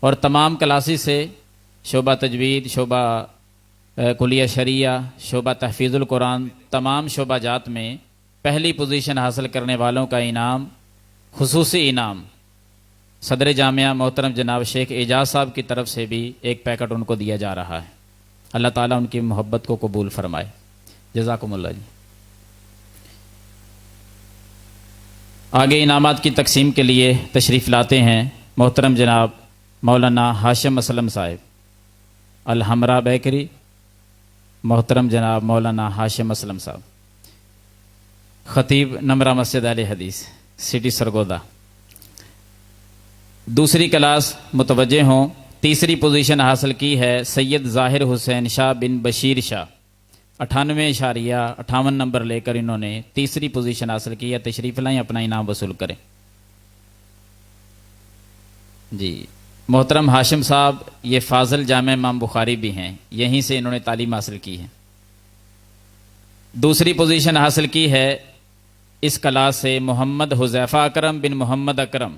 اور تمام کلاسز سے شعبہ تجوید، شعبہ کلیہ شریعہ، شعبہ تحفیظ القرآن، تمام شعبہ جات میں پہلی پوزیشن حاصل کرنے والوں کا انعام، خصوصی انعام صدر جامعہ محترم جناب شیخ اعجاز صاحب کی طرف سے بھی ایک پیکٹ ان کو دیا جا رہا ہے۔ اللہ تعالیٰ ان کی محبت کو قبول فرمائے۔ جزاکم اللہ جی۔ آگے انعامات کی تقسیم کے لیے تشریف لاتے ہیں محترم جناب مولانا ہاشم اسلم صاحب الحمرا بیکری، محترم جناب مولانا ہاشم اسلم صاحب، خطیب نمرہ مسجد اہل حدیث سٹی سرگودا۔ دوسری کلاس متوجہ ہوں، تیسری پوزیشن حاصل کی ہے سید ظاہر حسین شاہ بن بشیر شاہ، 98.58 نمبر لے کر انہوں نے تیسری پوزیشن حاصل کی ہے۔ تشریف لائیں، اپنا انعام وصول کریں جی۔ محترم ہاشم صاحب یہ فاضل جامع امام بخاری بھی ہیں، یہیں سے انہوں نے تعلیم حاصل کی ہے۔ دوسری پوزیشن حاصل کی ہے اس کلاس سے محمد حذیفہ اکرم بن محمد اکرم،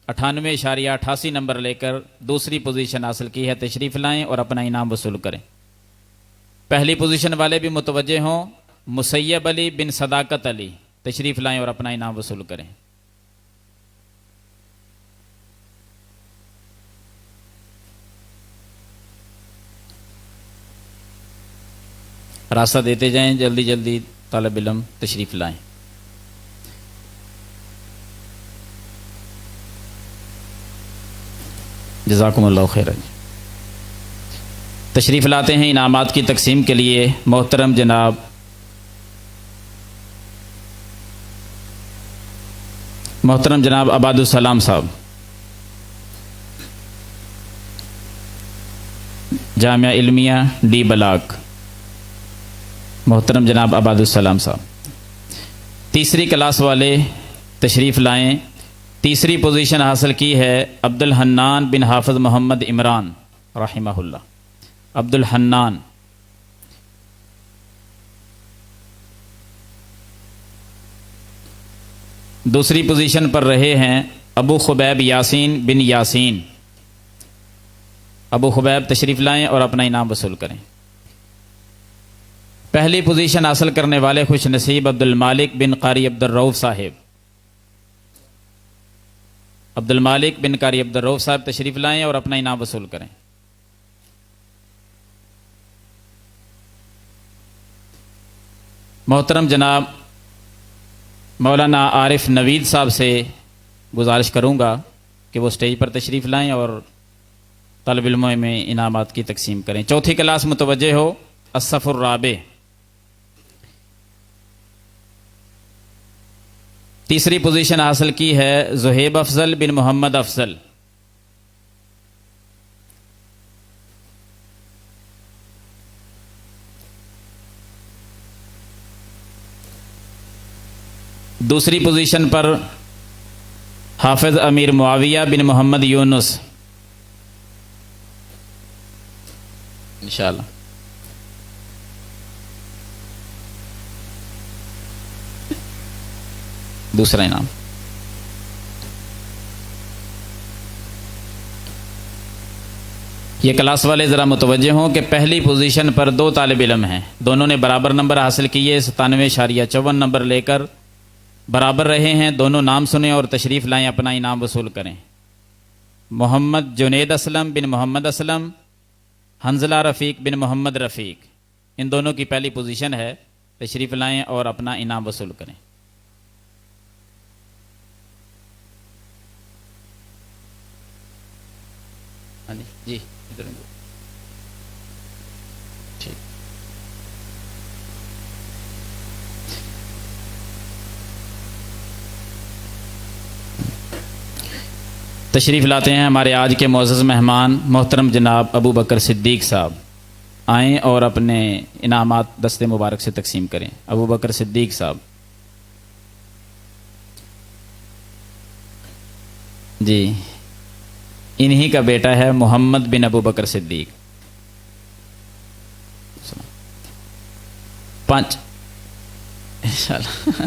98.88 نمبر لے کر دوسری پوزیشن حاصل کی ہے۔ تشریف لائیں اور اپنا انعام وصول کریں۔ پہلی پوزیشن والے بھی متوجہ ہوں، مسیب علی بن صداقت علی، تشریف لائیں اور اپنا انعام وصول کریں۔ راستہ دیتے جائیں، جلدی جلدی طالب علم تشریف لائیں۔ جزاکم اللہ خیر۔ تشریف لاتے ہیں انعامات کی تقسیم کے لیے محترم جناب عباد السلام صاحب، جامعہ علمیہ ڈی بلاک، محترم جناب عباد السلام صاحب۔ تیسری کلاس والے تشریف لائیں۔ تیسری پوزیشن حاصل کی ہے عبد الحنان بن حافظ محمد عمران رحمہ اللہ، عبد الحنان۔ دوسری پوزیشن پر رہے ہیں ابو خبیب یاسین بن یاسین، ابو خبیب تشریف لائیں اور اپنا انعام وصول کریں۔ پہلی پوزیشن حاصل کرنے والے خوش نصیب عبد المالک بن قاری عبد الرؤف صاحب، عبد المالک بن قاری عبد الرؤف صاحب تشریف لائیں اور اپنا انعام وصول کریں۔ محترم جناب مولانا عارف نوید صاحب سے گزارش کروں گا کہ وہ سٹیج پر تشریف لائیں اور طالب علموں میں انعامات کی تقسیم کریں۔ چوتھی کلاس متوجہ ہو، الصف الرابع۔ تیسری پوزیشن حاصل کی ہے زہیب افضل بن محمد افضل، دوسری پوزیشن پر حافظ امیر معاویہ بن محمد یونس، انشاءاللہ۔ دوسرا انعام یہ کلاس والے ذرا متوجہ ہوں کہ پہلی پوزیشن پر دو طالب علم ہیں، دونوں نے برابر نمبر حاصل کیے، 97.54 نمبر لے کر برابر رہے ہیں۔ دونوں نام سنیں اور تشریف لائیں، اپنا انعام وصول کریں۔ محمد جنید اسلم بن محمد اسلم، حنزلہ رفیق بن محمد رفیق، ان دونوں کی پہلی پوزیشن ہے۔ تشریف لائیں اور اپنا انعام وصول کریں۔ جی ٹھیک۔ تشریف لاتے ہیں ہمارے آج کے معزز مہمان محترم جناب ابو بکر صدیق صاحب، آئیں اور اپنے انعامات دست مبارک سے تقسیم کریں۔ ابو بکر صدیق صاحب جی، انہی کا بیٹا ہے محمد بن ابو بکر صدیق۔ 5 انشاءاللہ۔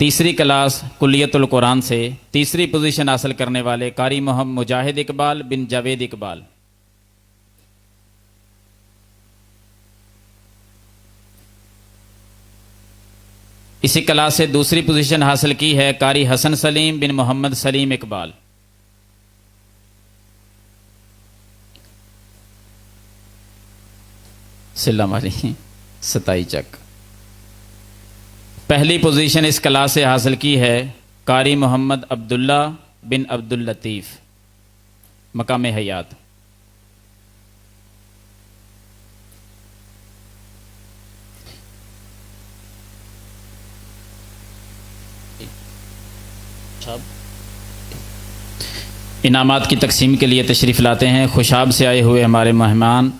تیسری کلاس کلیت القرآن سے تیسری پوزیشن حاصل کرنے والے قاری محمد مجاہد اقبال بن جاوید اقبال. اسی کلاس سے دوسری پوزیشن حاصل کی ہے قاری حسن سلیم بن محمد سلیم اقبال. سلام علیہ ستائی چک. پہلی پوزیشن اس کلاس سے حاصل کی ہے قاری محمد عبداللہ بن عبد اللطیف مقام حیات. انعامات کی تقسیم کے لیے تشریف لاتے ہیں خوشاب سے آئے ہوئے ہمارے مہمان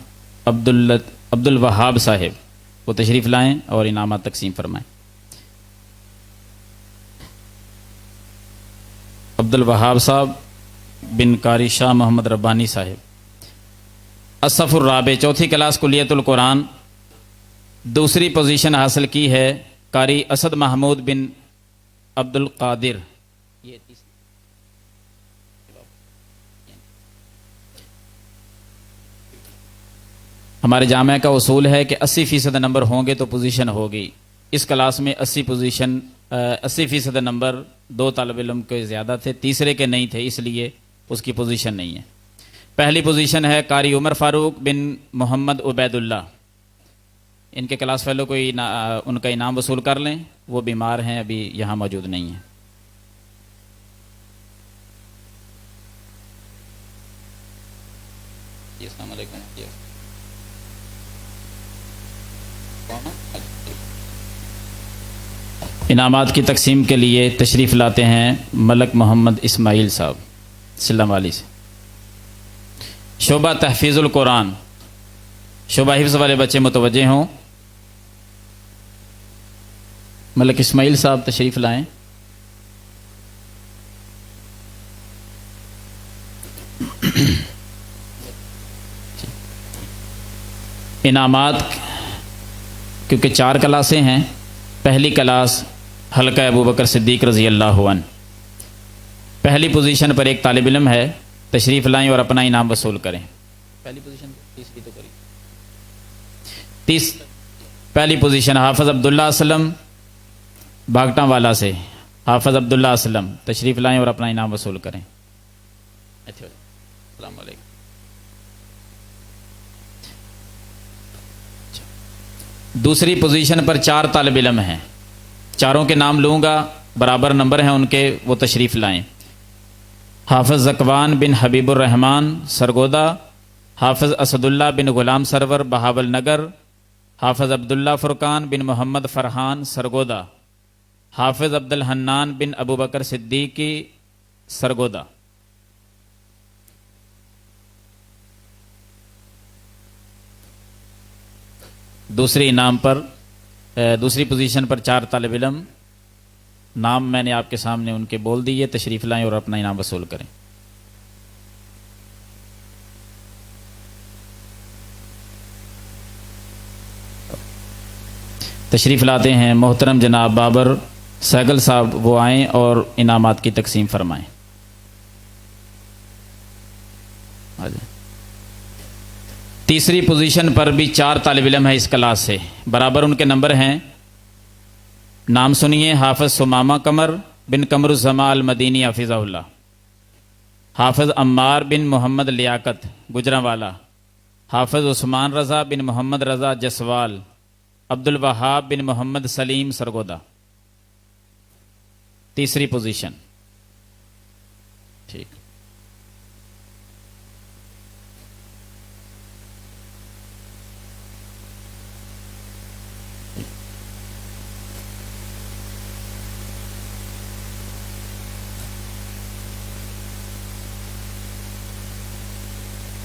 عبد الوہاب صاحب. وہ تشریف لائیں اور انعامات تقسیم فرمائیں. عبد الوہاب صاحب بن قاری شاہ محمد ربانی صاحب. الصف الرابع چوتھی کلاس کلیت القرآن دوسری پوزیشن حاصل کی ہے قاری اسد محمود بن عبد القادر. ہمارے جامعہ کا اصول ہے کہ 80% نمبر ہوں گے تو پوزیشن ہوگی. اس کلاس میں 80% نمبر 2 طالب علم کے زیادہ تھے، تیسرے کے نہیں تھے، اس لیے اس کی پوزیشن نہیں ہے. پہلی پوزیشن ہے قاری عمر فاروق بن محمد عبید اللہ. ان کے کلاس فیلو کو ان کا انعام وصول کر لیں، وہ بیمار ہیں، ابھی یہاں موجود نہیں ہیں. السلام علیکم. انعامات کی تقسیم کے لیے تشریف لاتے ہیں ملک محمد اسماعیل صاحب سلم والی سے. شعبہ تحفیظ القرآن، شعبہ حفظ والے بچے متوجہ ہوں. ملک اسماعیل صاحب تشریف لائیں. انعامات کیونکہ 4 کلاسیں ہیں. پہلی کلاس حلقہ ابو بکر صدیق رضی اللہ عنہ. پہلی پوزیشن پر ایک طالب علم ہے، تشریف لائیں اور اپنا انعام وصول کریں. پہلی پوزیشن تیسری تو کری. پہلی پوزیشن حافظ عبداللہ اسلم باگٹاں والا سے. حافظ عبداللہ اسلم تشریف لائیں اور اپنا انعام وصول کریں. السلام علیکم. دوسری پوزیشن پر 4 طالب علم ہیں، چاروں کے نام لوں گا، برابر نمبر ہیں ان کے، وہ تشریف لائیں. حافظ زکوان بن حبیب الرحمن سرگودا، حافظ اسد اللہ بن غلام سرور بہاول نگر، حافظ عبداللہ فرقان بن محمد فرحان سرگودا، حافظ عبد الحنان بن ابو بکر صدیقی سرگودا. دوسری انعام پر دوسری پوزیشن پر 4 طالب علم، نام میں نے آپ کے سامنے ان کے بول دیے، تشریف لائیں اور اپنا انعام وصول کریں. تشریف لاتے ہیں محترم جناب بابر سہگل صاحب، وہ آئیں اور انعامات کی تقسیم فرمائیں. تیسری پوزیشن پر بھی 4 طالب علم ہیں اس کلاس سے، برابر ان کے نمبر ہیں. نام سنیے: حافظ سمامہ قمر بن قمر الزما المدینی حفظہ اللہ، حافظ عمار بن محمد لیاقت گجرانوالا، حافظ عثمان رضا بن محمد رضا جسوال، عبد الوہاب بن محمد سلیم سرگودا. تیسری پوزیشن. ٹھیک.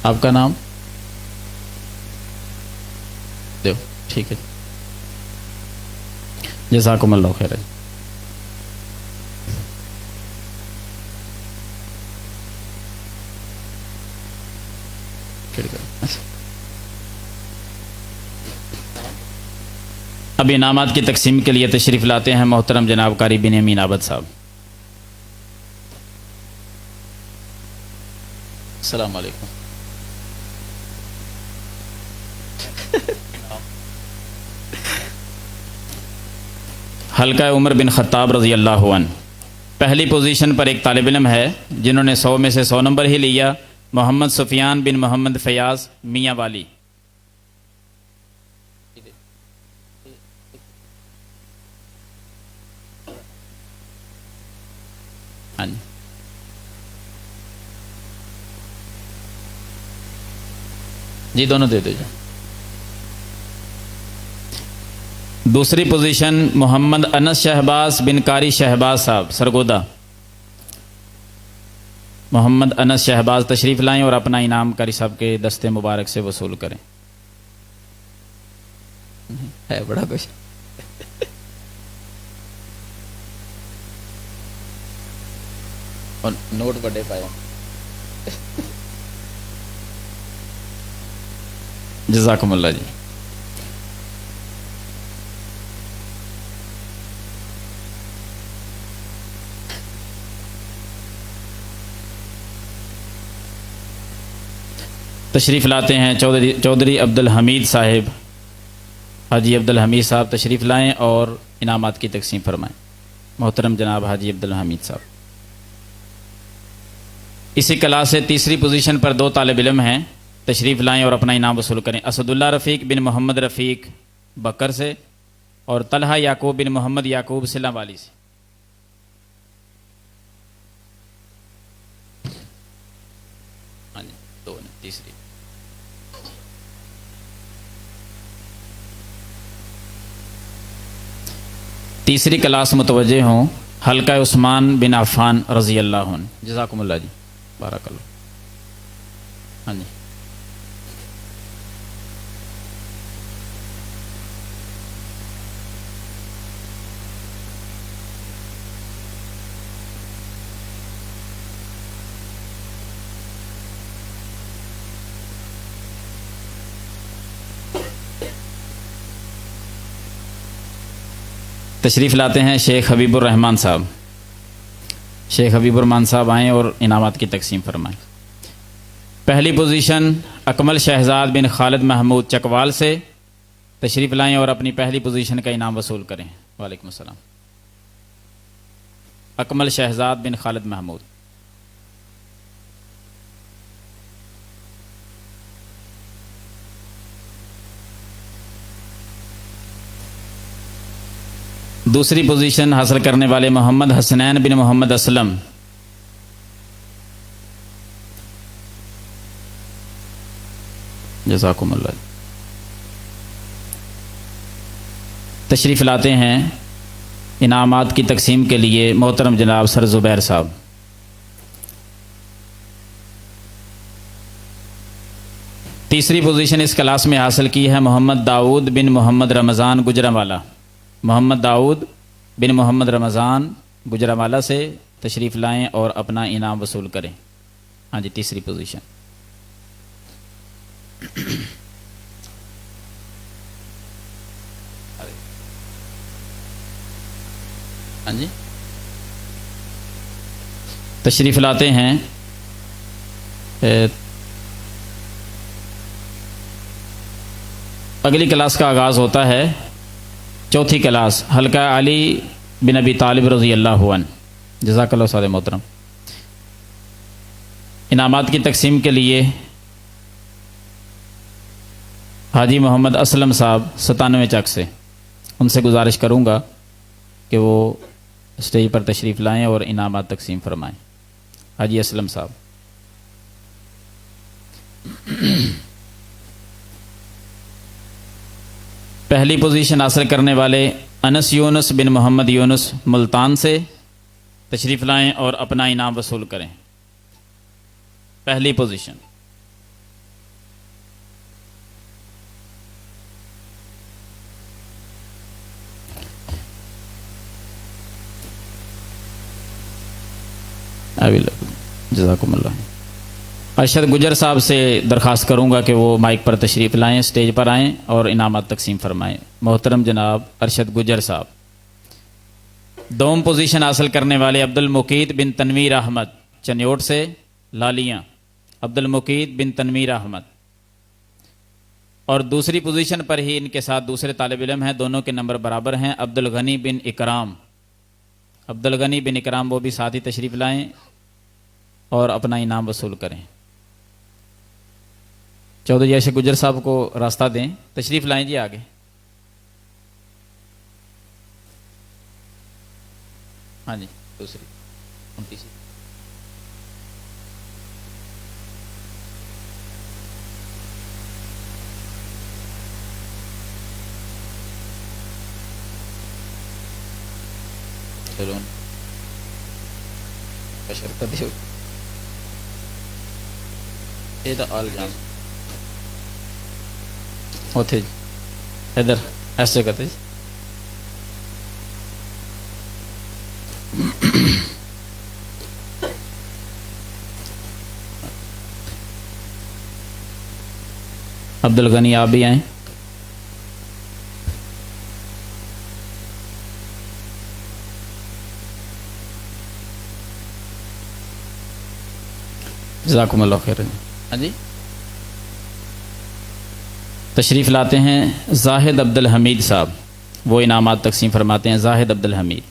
آپ کا نام دو. ٹھیک ہے، جزاکم اللہ خیر. اب انعامات کی تقسیم کے لیے تشریف لاتے ہیں محترم جناب قاری بنیامین عابد صاحب. السلام علیکم. حلقہ عمر بن خطاب رضی اللہ عنہ. پہلی پوزیشن پر ایک طالب علم ہے جنہوں نے 100 میں سے 100 نمبر ہی لیا. محمد سفیان بن محمد فیاض میاں والی. ہاں جی. جی دونوں دے دیجیے. دوسری پوزیشن محمد انس شہباز بن قاری شہباز صاحب سرگودا. محمد انس شہباز تشریف لائیں اور اپنا انعام قاری صاحب کے دستے مبارک سے وصول کریں. ہے بڑا کچھ. اور نوٹ بڑے پایا. جزاکم اللہ جی. تشریف لاتے ہیں چودھری عبد الحمید صاحب. حاجی عبد الحمید صاحب تشریف لائیں اور انعامات کی تقسیم فرمائیں. محترم جناب حاجی عبد الحمید صاحب. اسی کلاس سے تیسری پوزیشن پر 2 طالب علم ہیں. تشریف لائیں اور اپنا انعام وصول کریں. اسد اللہ رفیق بن محمد رفیق بکر سے اور طلحہ یعقوب بن محمد یعقوب سلہ والی سے. ہاں جی 2 نے تیسری. تیسری کلاس متوجہ ہوں حلقہ عثمان بن عفان رضی اللہ عنہ. جزاکم اللہ جی. بارک اللہ. ہاں جی. تشریف لاتے ہیں شیخ حبیب الرحمان صاحب. شیخ حبیب الرحمان صاحب آئیں اور انعامات کی تقسیم فرمائیں. پہلی پوزیشن اکمل شہزاد بن خالد محمود چکوال سے. تشریف لائیں اور اپنی پہلی پوزیشن کا انعام وصول کریں. وعلیکم السلام. اکمل شہزاد بن خالد محمود. دوسری پوزیشن حاصل کرنے والے محمد حسنین بن محمد اسلم. جزاکم اللہ. تشریف لاتے ہیں انعامات کی تقسیم کے لیے محترم جناب سر زبیر صاحب. تیسری پوزیشن اس کلاس میں حاصل کی ہے محمد داؤد بن محمد رمضان گجرانوالہ. محمد داؤد بن محمد رمضان گجرانوالہ سے تشریف لائیں اور اپنا انعام وصول کریں. ہاں جی تیسری پوزیشن. ہاں جی تشریف لاتے ہیں اگلی کلاس کا آغاز ہوتا ہے. چوتھی کلاس حلقہ علی بن ابی طالب رضی اللہ عنہ. جزاک اللہ استاد محترم. انعامات کی تقسیم کے لیے حاجی محمد اسلم صاحب 97 چک سے. ان سے گزارش کروں گا کہ وہ اسٹیج پر تشریف لائیں اور انعامات تقسیم فرمائیں. حاجی اسلم صاحب. پہلی پوزیشن حاصل کرنے والے انس یونس بن محمد یونس ملتان سے. تشریف لائیں اور اپنا انعام وصول کریں. پہلی پوزیشن. جزاکم اللہ. ارشد گجر صاحب سے درخواست کروں گا کہ وہ مائک پر تشریف لائیں، اسٹیج پر آئیں اور انعامات تقسیم فرمائیں۔ محترم جناب ارشد گجر صاحب۔ دوم پوزیشن حاصل کرنے والے عبد المقید بن تنویر احمد چنیوٹ سے لالیاں، عبد المقید بن تنویر احمد۔ اور دوسری پوزیشن پر ہی ان کے ساتھ دوسرے طالب علم ہیں، دونوں کے نمبر برابر ہیں، عبد الغنی بن اکرام۔ عبد الغنی بن اکرام وہ بھی ساتھ ہی تشریف لائیں اور اپنا انعام وصول کریں۔ چودھری ارشد گجر صاحب کو راستہ دیں، تشریف لائیں جی آگے۔ ہاں جی دوسری 29 چلو بشر کر دیو یہ تو آل جان ہوتے جی ادھر ایسے کرتے جی۔ عبد الغنی آپ بھی آئیں۔ جزاکم اللہ خیر۔ ہاں جی تشریف لاتے ہیں زاہد عبد الحمید صاحب، وہ انعامات تقسیم فرماتے ہیں۔ زاہد عبد الحمید۔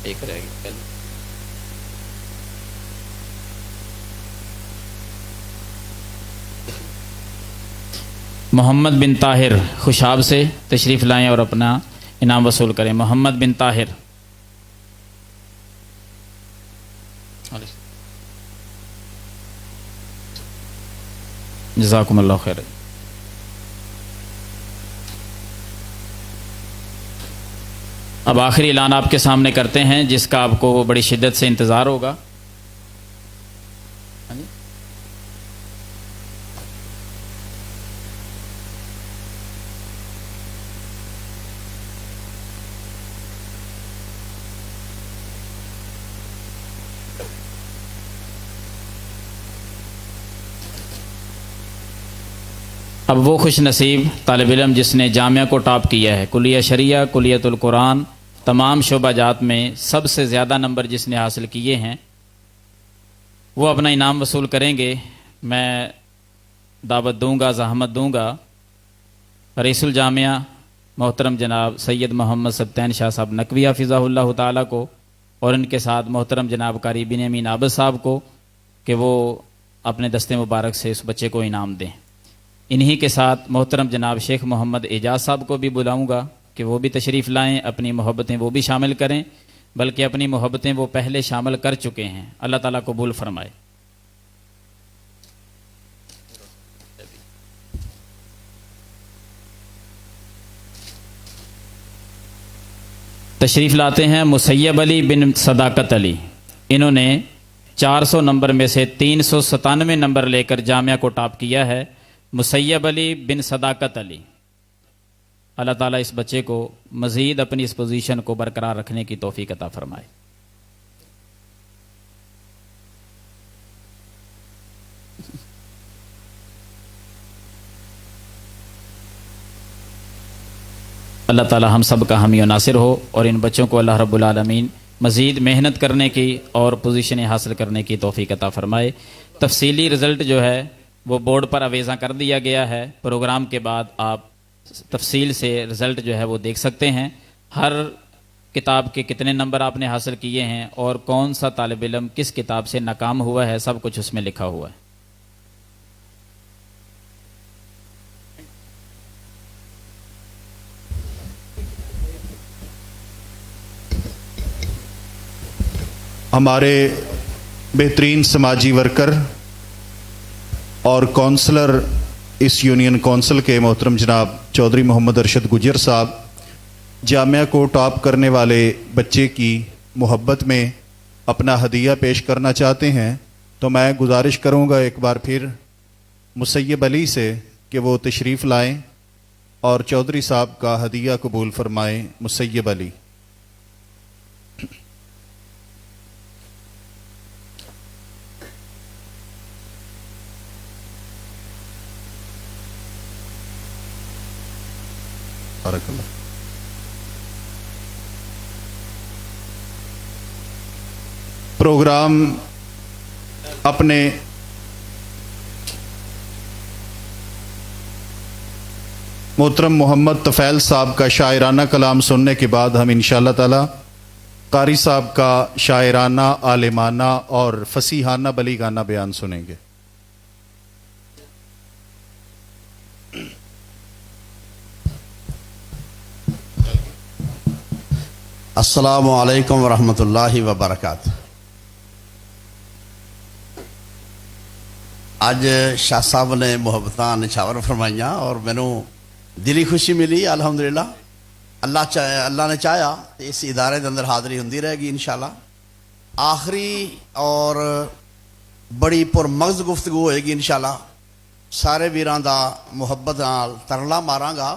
ایک رہ گئی۔ محمد بن طاہر خوشاب سے تشریف لائیں اور اپنا انعام وصول کریں۔ محمد بن طاہر۔ جزاکم اللہ خیر۔ اب آخری اعلان آپ کے سامنے کرتے ہیں جس کا آپ کو بڑی شدت سے انتظار ہوگا۔ اب وہ خوش نصیب طالب علم جس نے جامعہ کو ٹاپ کیا ہے، کلیہ شریعہ، کلیۃ القرآن، تمام شعبہ جات میں سب سے زیادہ نمبر جس نے حاصل کیے ہیں، وہ اپنا انعام وصول کریں گے۔ میں دعوت دوں گا، زحمت دوں گا رئیس الجامعہ محترم جناب سید محمد سبطین شاہ صاحب نقوی حفظہ اللہ تعالیٰ کو، اور ان کے ساتھ محترم جناب قاری بن امین عابد صاحب کو کہ وہ اپنے دستے مبارک سے اس بچے کو انعام دیں۔ انہی کے ساتھ محترم جناب شیخ محمد اعجاز صاحب کو بھی بلاؤں گا کہ وہ بھی تشریف لائیں، اپنی محبتیں وہ بھی شامل کریں، بلکہ اپنی محبتیں وہ پہلے شامل کر چکے ہیں۔ اللہ تعالیٰ قبول فرمائے۔ تشریف لاتے ہیں مسیب علی بن صداقت علی۔ انہوں نے 400 نمبر میں سے 397 نمبر لے کر جامعہ کو ٹاپ کیا ہے۔ مسیب علی بن صداقت علی، اللہ تعالیٰ اس بچے کو مزید اپنی اس پوزیشن کو برقرار رکھنے کی توفیق عطا فرمائے۔ اللہ تعالیٰ ہم سب کا حامی و ناصر ہو، اور ان بچوں کو اللہ رب العالمین مزید محنت کرنے کی اور پوزیشنیں حاصل کرنے کی توفیق عطا فرمائے۔ تفصیلی رزلٹ جو ہے وہ بورڈ پر آویزاں کر دیا گیا ہے۔ پروگرام کے بعد آپ تفصیل سے رزلٹ جو ہے وہ دیکھ سکتے ہیں، ہر کتاب کے کتنے نمبر آپ نے حاصل کیے ہیں اور کون سا طالب علم کس کتاب سے ناکام ہوا ہے، سب کچھ اس میں لکھا ہوا ہے۔ ہمارے بہترین سماجی ورکر اور کونسلر اس یونین کونسل کے محترم جناب چودھری محمد ارشد گجر صاحب جامعہ کو ٹاپ کرنے والے بچے کی محبت میں اپنا ہدیہ پیش کرنا چاہتے ہیں۔ تو میں گزارش کروں گا ایک بار پھر مسیب علی سے کہ وہ تشریف لائیں اور چودھری صاحب کا ہدیہ قبول فرمائیں. مسیب علی. بارک اللہ. پروگرام اپنے محترم محمد طفیل صاحب کا شاعرانہ کلام سننے کے بعد ہم انشاءاللہ تعالی قاری صاحب کا شاعرانہ، عالمانہ اور فصیحانہ بلیغانہ بیان سنیں گے. السلام علیکم ورحمۃ اللہ وبرکاتہ. اج شاہ صاحب نے محبتاں نچھاور فرمائیاں اور مینوں دلی خوشی ملی. الحمدللہ اللہ نے چاہیا اس ادارے دے اندر حاضری ہوندی رہے گی انشاءاللہ. آخری اور بڑی پرمغز گفتگو ہوئے گی انشاءاللہ. سارے ویراں دا محبت نال ترلا ماراں گا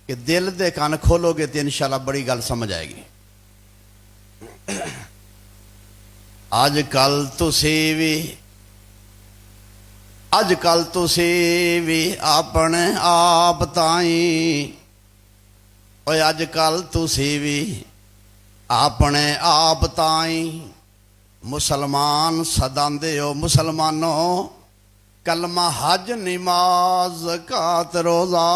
کہ دل دے کان کھولو گے تو انشاءاللہ بڑی گل سمجھ آئے گی. اج کل تسی بھی اپنے آپ تائیں، اوے اج کل تسی بھی اپنے آپ تائیں. مسلمان سداندے ہو مسلمانوں، کلمہ حج نماز زکات روزہ،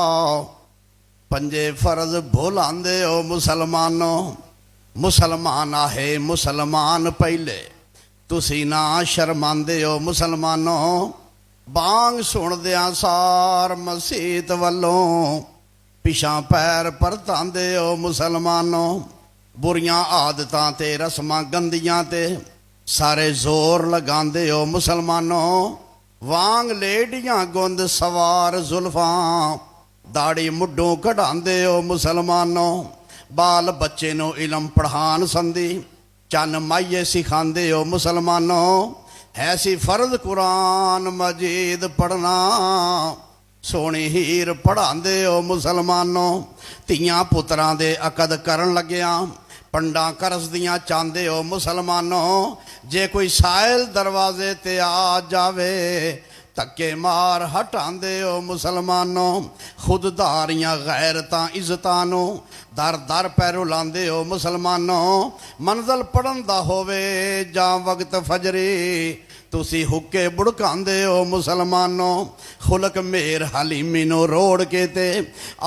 پنجے فرض بھولاندے ہو مسلمانوں. مسلمان آہے مسلمان پہلے تسی نہ شرماندے ہو مسلمانوں. بانگ سن دیاں سار مسیت والوں، پیشاں پیر پرتاندے ہو مسلمانوں. بریاں عادتاں تے رسماں گندیاں تے سارے زور لگاندے ہو مسلمانوں. وانگ لیڈیاں گند سوار زلفاں، داڑھی مڈوں کڈاندے ہو مسلمانوں. بال بچے نو علم پڑھان سندی، چن مائیے سکھاندے ہو مسلمانوں. ایسی فرض قرآن مجید پڑھنا، سونی ہیر پڑھاندے ہو مسلمانوں. تیاں پتراں دے عقد کرن لگیاں، پنڈاں کرس دیاں چاندے ہو مسلمانوں. جے کوئی سائل دروازے تے آ جاوے، تکے مار ہٹاندے ہو مسلمانوں. خودداریاں غیرتاں عزتانوں در در پیرو لاندے ہو مسلمانوں. منزل پڑھن دا ہووے جاں وقت فجری، تسی حکے بڑکاندے ہو مسلمانوں. خلق میر حلیمی نو روڑ کے تے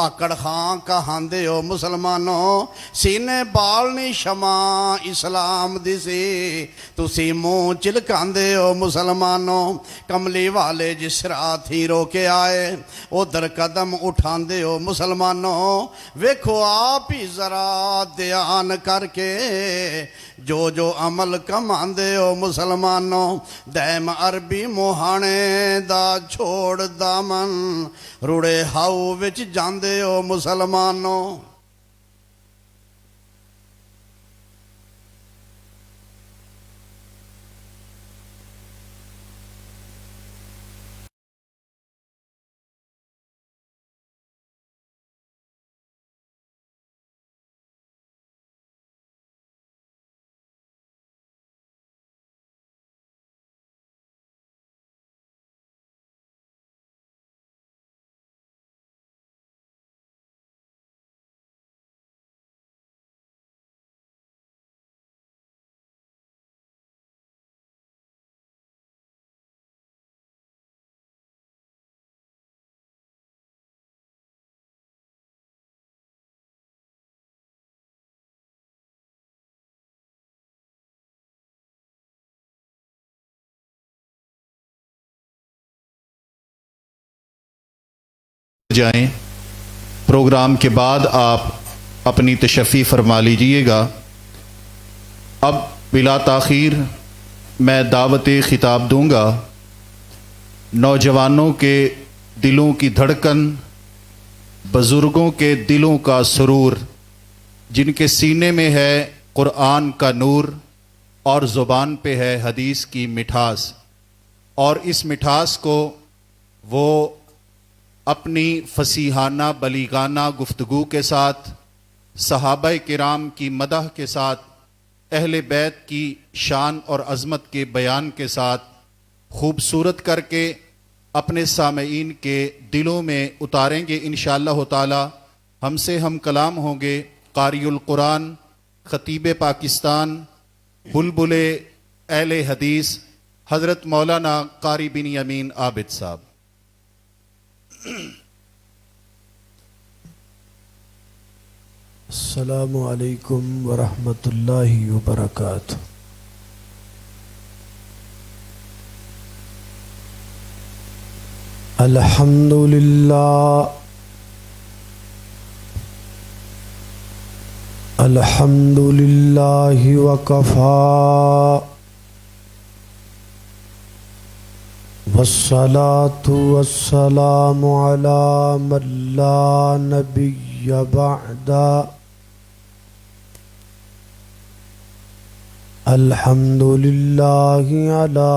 آکڑ خاں کہاندے ہو مسلمانوں. سینے بالنی شمع اسلام دی سی، تسی منہ چلکاندے ہو مسلمانوں. کملی والے جس رات ہی رو کے آئے، ادھر قدم اٹھاندے ہو مسلمانوں. ویکھو آپ ہی ذرا دھیان کر کے جو جو عمل کماندے ہو مسلمانوں. دیم عربی موہانے دا چھوڑ دامن، روڑے ہاؤ وچ جاندے ہو مسلمانوں. جائیں. پروگرام کے بعد آپ اپنی تشفی فرما لیجئے گا. اب بلا تاخیر میں دعوت خطاب دوں گا. نوجوانوں کے دلوں کی دھڑکن، بزرگوں کے دلوں کا سرور، جن کے سینے میں ہے قرآن کا نور اور زبان پہ ہے حدیث کی مٹھاس، اور اس مٹھاس کو وہ اپنی فصیحانہ بلیغانہ گفتگو کے ساتھ، صحابہ کرام کی مدح کے ساتھ، اہل بیت کی شان اور عظمت کے بیان کے ساتھ خوبصورت کر کے اپنے سامعین کے دلوں میں اتاریں گے انشاءاللہ تعالی۔ ہم سے ہم کلام ہوں گے قاری القرآن، خطیب پاکستان، بلبل اہل حدیث، حضرت مولانا قاری بن یمین عابد صاحب۔ السلام علیکم ورحمۃ اللہ وبرکاتہ۔ الحمد للہ الحمد للہ وکفا والصلاة والسلام علی من لا نبی بعد۔ الحمد للہ علی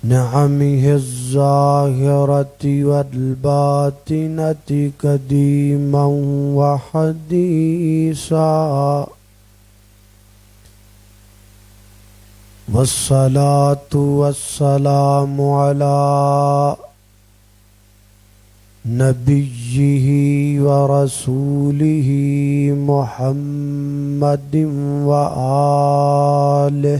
نعمه الظاہرة والباطنة قدیما وحدیثا، والصلاة والسلام علی نبیہ ورسولہ محمد وآلہ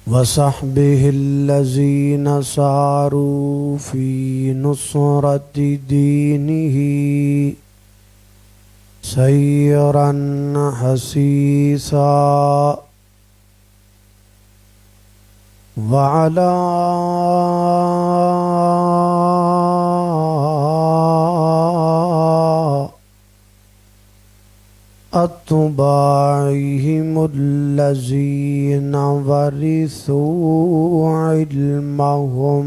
وصحبہ الذین ساروا فی نصرۃ دینہ سیرا حسیسا، وعلی اتباعہم الذین ورثوا علمہم،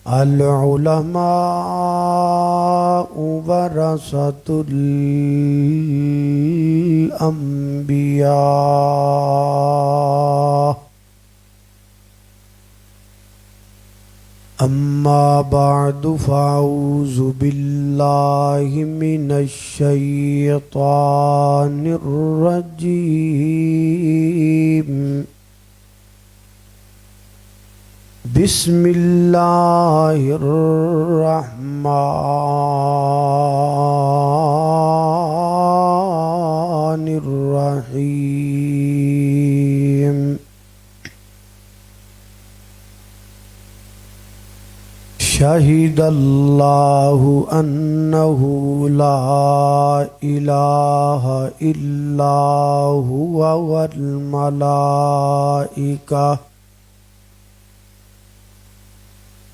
العلماء ورثۃ الانبیاء، اما بعد فاعوذ باللہ من الشیطان الرجیم، بسم اللہ الرحمن الرحیم۔ شہد اللہ انہ لا الہ الا هو والملائکہ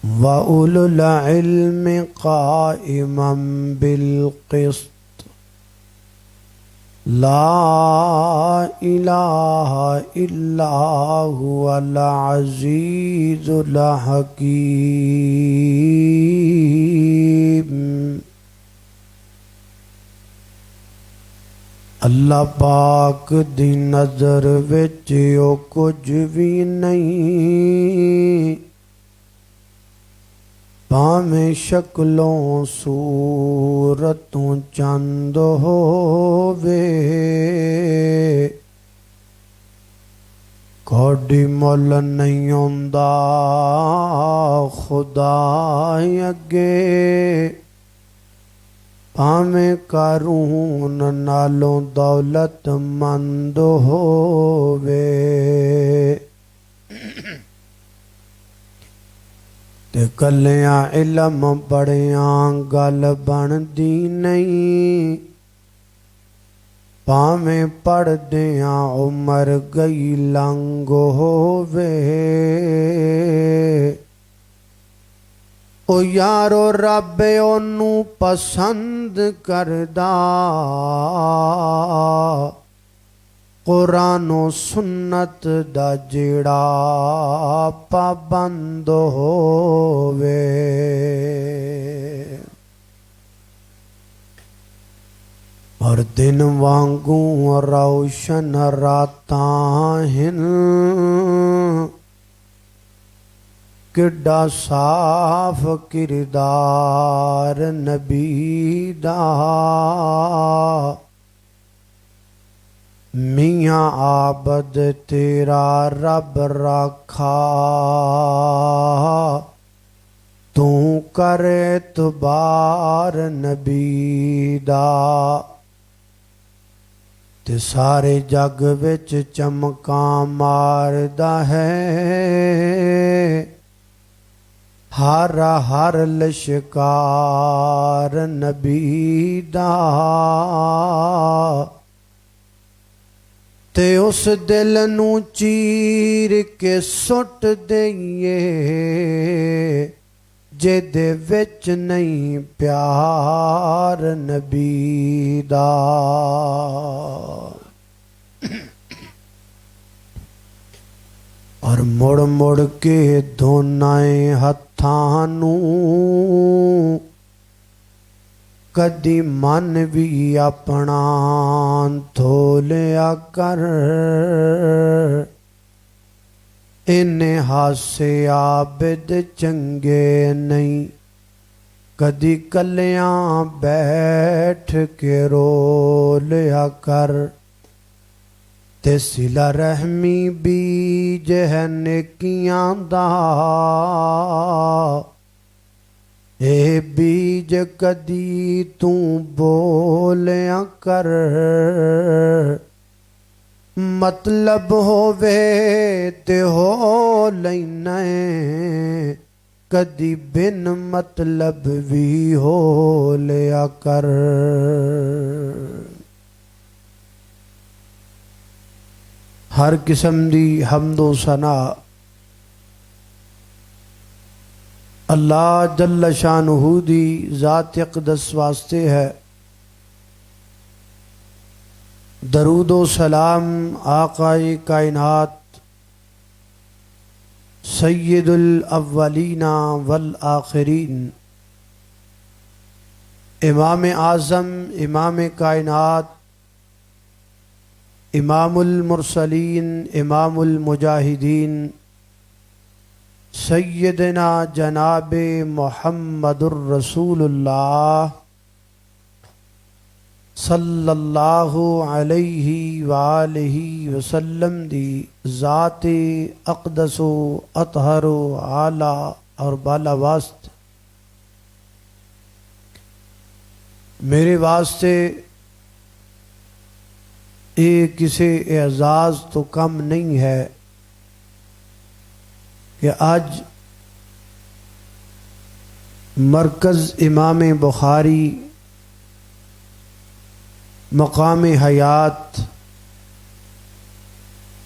وَأُولُو الْعِلْمِ قَائِمًا بِالْقِسْطِ، لا الہ الا هو العزیز الحکیم۔ اللہ پاک دی نظر وچ او کچھ بھی نہیں، پاویں شکلوں صورتوں چند ہووے، کوئی مل نہیں ہوندا خدا اگے، پاویں قارون نالوں دولت مند ہووے، تے کلیاں علم پڑھیاں گل بندی نہیں، پاویں پڑھ دیاں عمر گئی لنگ ہووے، او یارو رب اونوں پسند کردا، قرآن و سنت دا جڑا پابند ہووے۔ اور دن وانگوں روشن راتاں ہن کڈا صاف کردار نبی دا میاں عابد تیرا رب رکھا تو کر اعتبار نبی دا تے سارے جگ وچ چمکاں ماردا ہے ہر ہر لشکار نبی دا تے اس دل نو چیر کے سٹ دئیے جے دے وچ نہیں پیار نبی دا اور مڑ مڑ کے دھونائیں ہتھاں نو کدی من بھی اپنا دھولیا کر انہیں ہاسے عابد چنگے نہیں کدی کلیاں بیٹھ کے رو لیا کر تے صلہ رحمی بیج ہے نیکیاں دا اے بیج کدی تو بولیا کر مطلب ہووے تے ہو لینا کدی بن مطلب بھی ہو لیا کر ہر قسم دی حمد و ثنا اللہ جل شانہ دی ذات اقدس واسطے ہے درود و سلام آقائے کائنات سید الاولین والآخرین امام اعظم امام کائنات امام المرسلین امام المجاہدین سیدنا جناب محمد الرسول اللہ صلی اللہ علیہ وآلہ وسلم دی ذات اقدس و اطہر و اعلیٰ اور بالا واسطے میرے واسطے یہ کسی اعزاز تو کم نہیں ہے کہ آج مرکز امام بخاری مقام حیات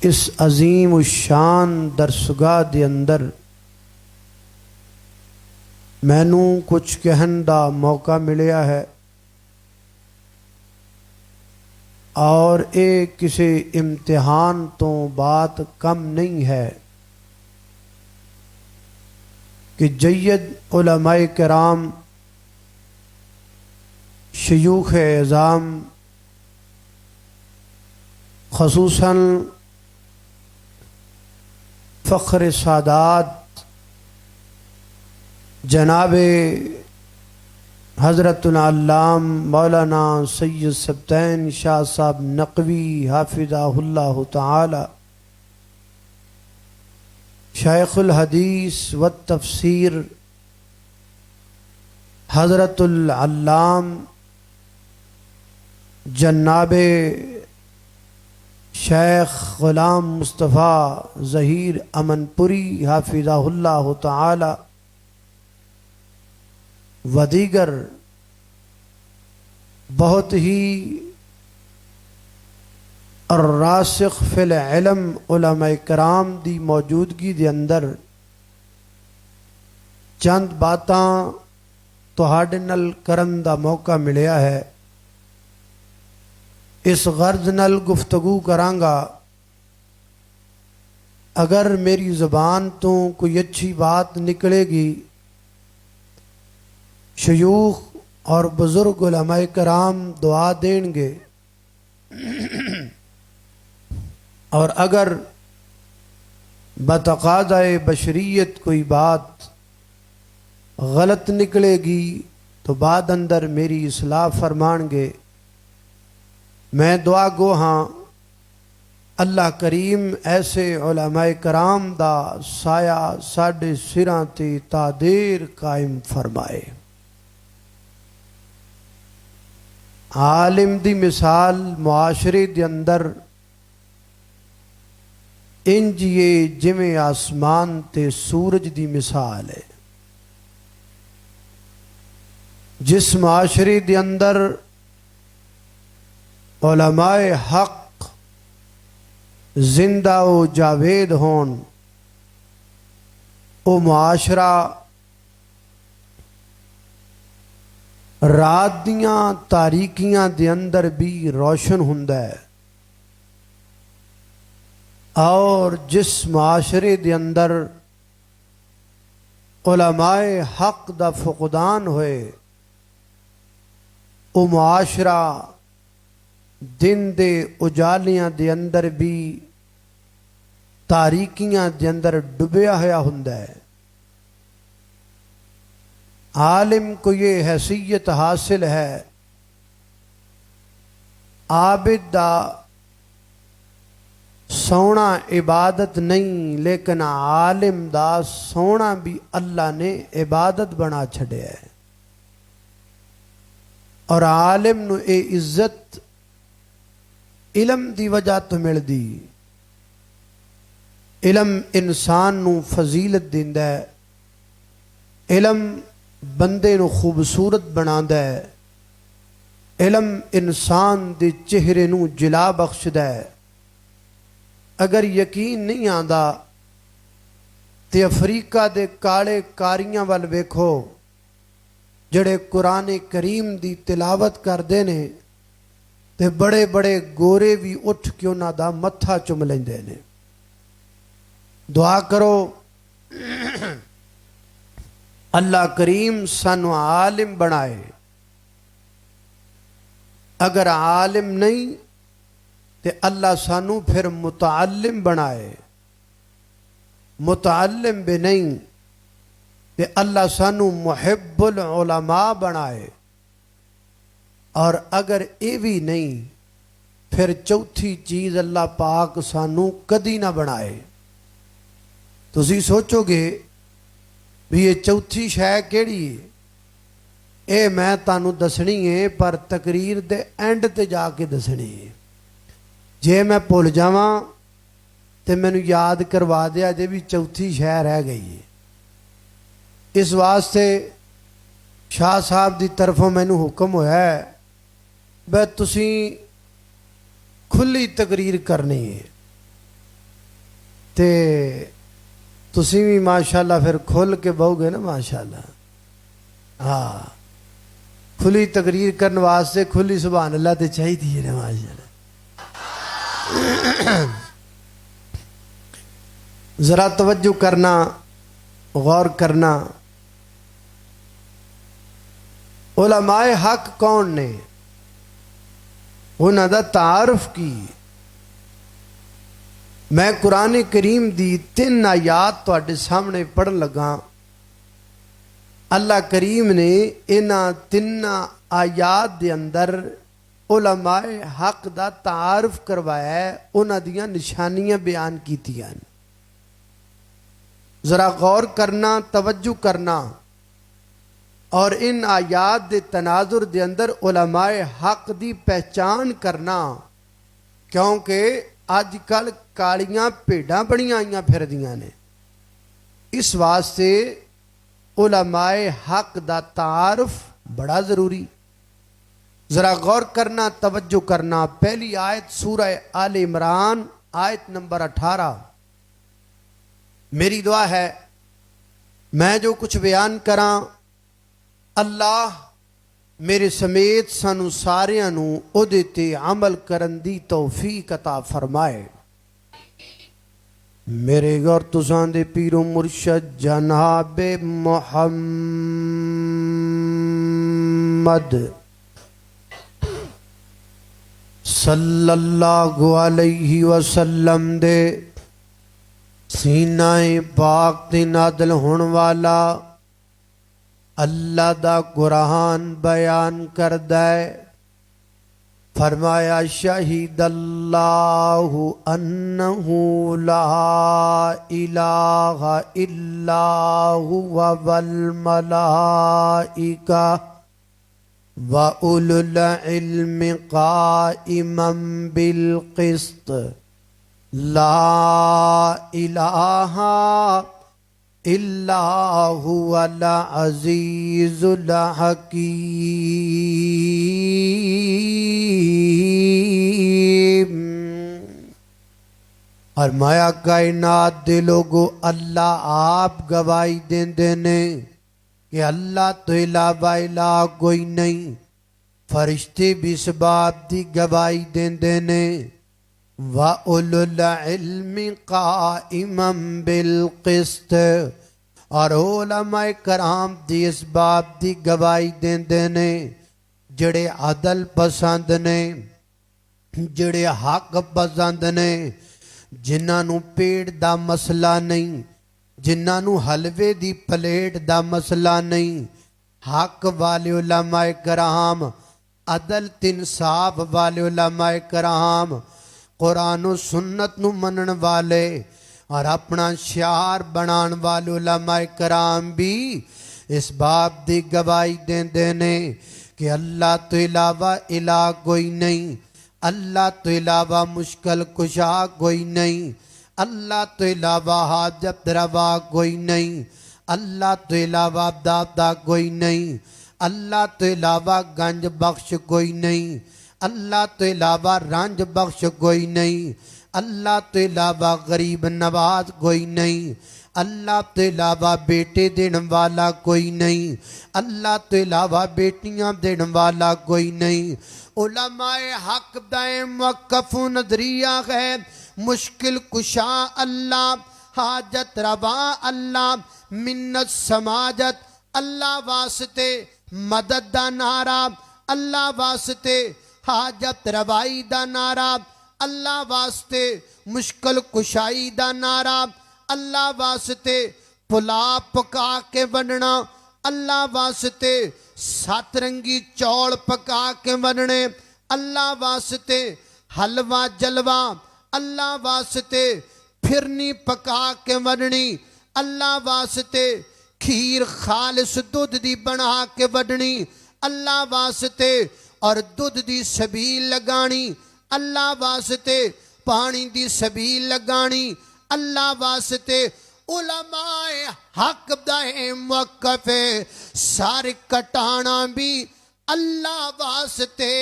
اس عظیم الشان درسگاہ دے اندر مینوں کچھ کہن دا موقع ملیا ہے اور یہ کسی امتحان تو بات کم نہیں ہے کہ جید علماء کرام شیوخ اعظام خصوصاً فخر سادات جناب حضرت العلام مولانا سید سبطین شاہ صاحب نقوی حافظہ اللہ تعالی شیخ الحدیث والتفسیر حضرت العلام جناب شیخ غلام مصطفیٰ ظہیر امن پوری حافظہ اللہ تعالی و دیگر بہت ہی الراسخ فی العلم علماء کرام دی موجودگی دے اندر چند باتاں تہاڈے نال کرن دا موقع ملیا ہے اس غرض نال گفتگو کرانگا اگر میری زبان تو کوئی اچھی بات نکلے گی شیوخ اور بزرگ علماء کرام دعا دیں گے، اور اگر بتقاضۂ بشریت کوئی بات غلط نکلے گی تو بعد اندر میری اصلاح فرمان گے۔ میں دعا گو ہاں اللہ کریم ایسے علماء کرام دا سایہ ساڈے سراں تے تا دیر قائم فرمائے۔ عالم دی مثال معاشرے دے اندر انجیے جویں آسمان تے سورج دی مثال ہے۔ جس معاشرے دے اندر علماء حق زندہ و جاوید ہون، او معاشرہ رات دیاں تاریکیاں دے اندر بھی روشن ہوندا ہے، اور جس معاشرے دے اندر علماء حق دا فقدان ہوئے، او معاشرہ دن دے اجالیاں دے اندر بھی تاریکیاں دے اندر ڈبیا ہوا ہوندا ہے۔ عالم کو یہ حیثیت حاصل ہے، عابد دا سونا عبادت نہیں، لیکن عالم دا سونا بھی اللہ نے عبادت بنا چھڑیا ہے۔ اور عالم نو اے عزت علم دی وجہ تو مل دی۔ علم انسان نو فضیلت دیندا ہے، علم بندے نو خوبصورت بنادا ہے، علم انسان دے چہرے نو جلا بخشدا ہے۔ اگر یقین نہیں آندا تے افریقہ دے کالے کاریاں وال ویکھو جڑے قرآن کریم دی تلاوت کردے نے تے بڑے بڑے گورے بھی اٹھ کے انہاں دا متھا چم لیندے نے۔ دعا کرو اللہ کریم سانو عالم بنائے، اگر عالم نہیں تے اللہ سانو پھر متعلم بنائے، متعلم بھی نہیں تے اللہ سانو محب العلماء بنائے، اور اگر یہ بھی نہیں پھر چوتھی چیز اللہ پاک سانو کدی نہ بنائے۔ تسی سوچو گے بھی یہ چوتھی شے کیڑی ہے؟ اے میں تانوں دسنی ہے پر تقریر دے اینڈ تے جا کے دسنی ہے۔ جے میں بھول جاواں تے مینوں یاد کروا دیا جے بھی چوتھی شے رہ گئی ہے۔ اس واسطے شاہ صاحب دی طرفوں مینوں حکم ہویا ہے بے تسی کھلی تقریر کرنی ہے، تے تسی بھی ماشاءاللہ پھر کھل کے بہو گے نا ماشاءاللہ۔ ہاں کھلی تقریر کرنے واسطے کھلی سبحان اللہ تے چاہیے نا ماشاءاللہ۔ ذرا توجہ کرنا، غور کرنا، علماء حق کون نے؟ انہاں دا تعارف کی۔ میں قرآن کریم دی 3 آیات تواڈے سامنے پڑھن لگا۔ اللہ کریم نے انہاں 3 آیات دے اندر علماء حق دا تعارف کروایا ہے، انہاں دیاں نشانیاں بیان کیتیاں۔ ذرا غور کرنا، توجہ کرنا، اور ان آیات دے تناظر دے اندر علماء حق دی پہچان کرنا، کیونکہ اج کل کالیاں بھیڈاں بڑیاں آئیاں پھر دیاں نے۔ اس واسطے علماء حق دا تعارف بڑا ضروری۔ ذرا غور کرنا، توجہ کرنا۔ پہلی آیت سورہ آل عمران آیت نمبر 18۔ میری دعا ہے میں جو کچھ بیان کراں اللہ میرے سمیت سانو ساریاں نو او دے تے عمل کرن دی توفیق عطا فرمائے۔ میرے گور تساں دے پیر و مرشد جناب محمد محمد صلی اللہ علیہ وسلم دے سینہ پاک تے نازل ہون والا اللہ دا قرآن بیان کردہ ہے فرمایا شہید اللہ انہ لا الہ الا هو والملائکہ وَأُولُو الْعِلْمِ قَائِمًا بِالْقِسْطِ لَا إِلَٰهَ إِلَّا هُوَ الْعَزِيزُ الْحَكِيمُ فرمایا کائنات دے لوگو اللہ آپ گواہی دیندے نے کہ اللہ تو علاوہ الہ کوئی نہیں فرشتے بھی اس بات دی گواہی دیندے نے وَأُولُو الْعِلْمِ قَائِمًا بِالْقِسْطِ اور علماء کرام دی اس بات دی گواہی دیندے نے جڑے عدل پسند نے جڑے حق پسند نے جنہاں نو پیڑ دا مسئلہ نہیں جنہاں نو حلوے دی پلیٹ دا مسئلہ نہیں حق والے علماء کرام عدل انصاف والے علماء کرام قرآن و سنت نو منن والے اور اپنا شعار بنان والے علماء کرام بھی اس باب دی گواہی دیندے نے کہ اللہ تو علاوہ الہ کوئی نہیں اللہ تو علاوہ مشکل کشا کوئی نہیں اللہ تو علاوہ حاجت روا کوئی نہیں اللہ تو علاوہ دادا کوئی نہیں اللہ تو علاوہ گنج بخش کوئی نہیں اللہ تو علاوہ رنج بخش کوئی نہیں اللہ تو علاوہ غریب نواز کوئی نہیں اللہ تو علاوہ بیٹے دین والا کوئی نہیں اللہ تو علاوہ بیٹیاں دین والا کوئی نہیں علماء حق دائیں موقف و نظریہ ہے مشکل کشا اللہ حاجت روا اللہ منت سماجت اللہ واسطے مدد دا نعرہ اللہ واسطے حاجت روائی دا نعرہ اللہ واسطے مشکل کشائی دا نعرہ اللہ واسطے پلا پکا کے وننا اللہ واسطے سات رنگی چوڑ پکا کے وننے اللہ واسطے حلوہ جلوہ اللہ واسطے پھرنی پکا کے وننی اللہ واسطے کھیر خالص دودھ دی بنا کے وننی اللہ واسطے اور دودھ دی سبیل لگانی اللہ واسطے پانی دی سبیل لگانی اللہ واسطے علماء حق دائیں موقف سارے کٹانا بھی اللہ واسطے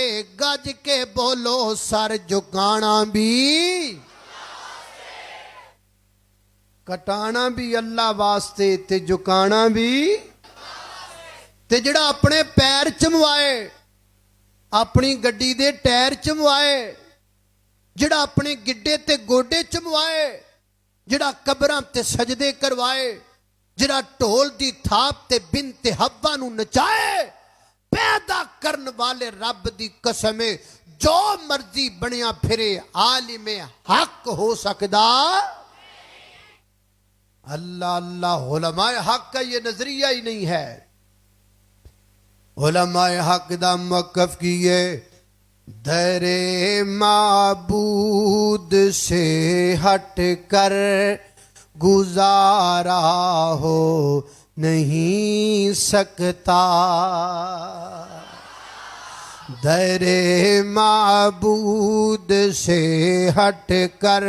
گج کے بولو سر جھکانا بھی کٹانا بھی اللہ واسطے تے جھکانا بھی تے جڑا اپنے پیر چموائے اپنی گڈی دے ٹائر چموائے جڑا اپنے گڈے تے گوڈے چموائے جڑا قبراں تے سجدے کروائے جڑا ٹول دی تھاپ تے بنت حوا نو نچائے پیدا کرن والے رب دی قسم جو مرضی بنیا پھرے عالم حق ہو سکدا اللہ اللہ علماء حق کا یہ نظریہ ہی نہیں ہے علماء حق دا موقف کیے در معبود سے ہٹ کر گزارا ہو نہیں سکتا در معبود سے ہٹ کر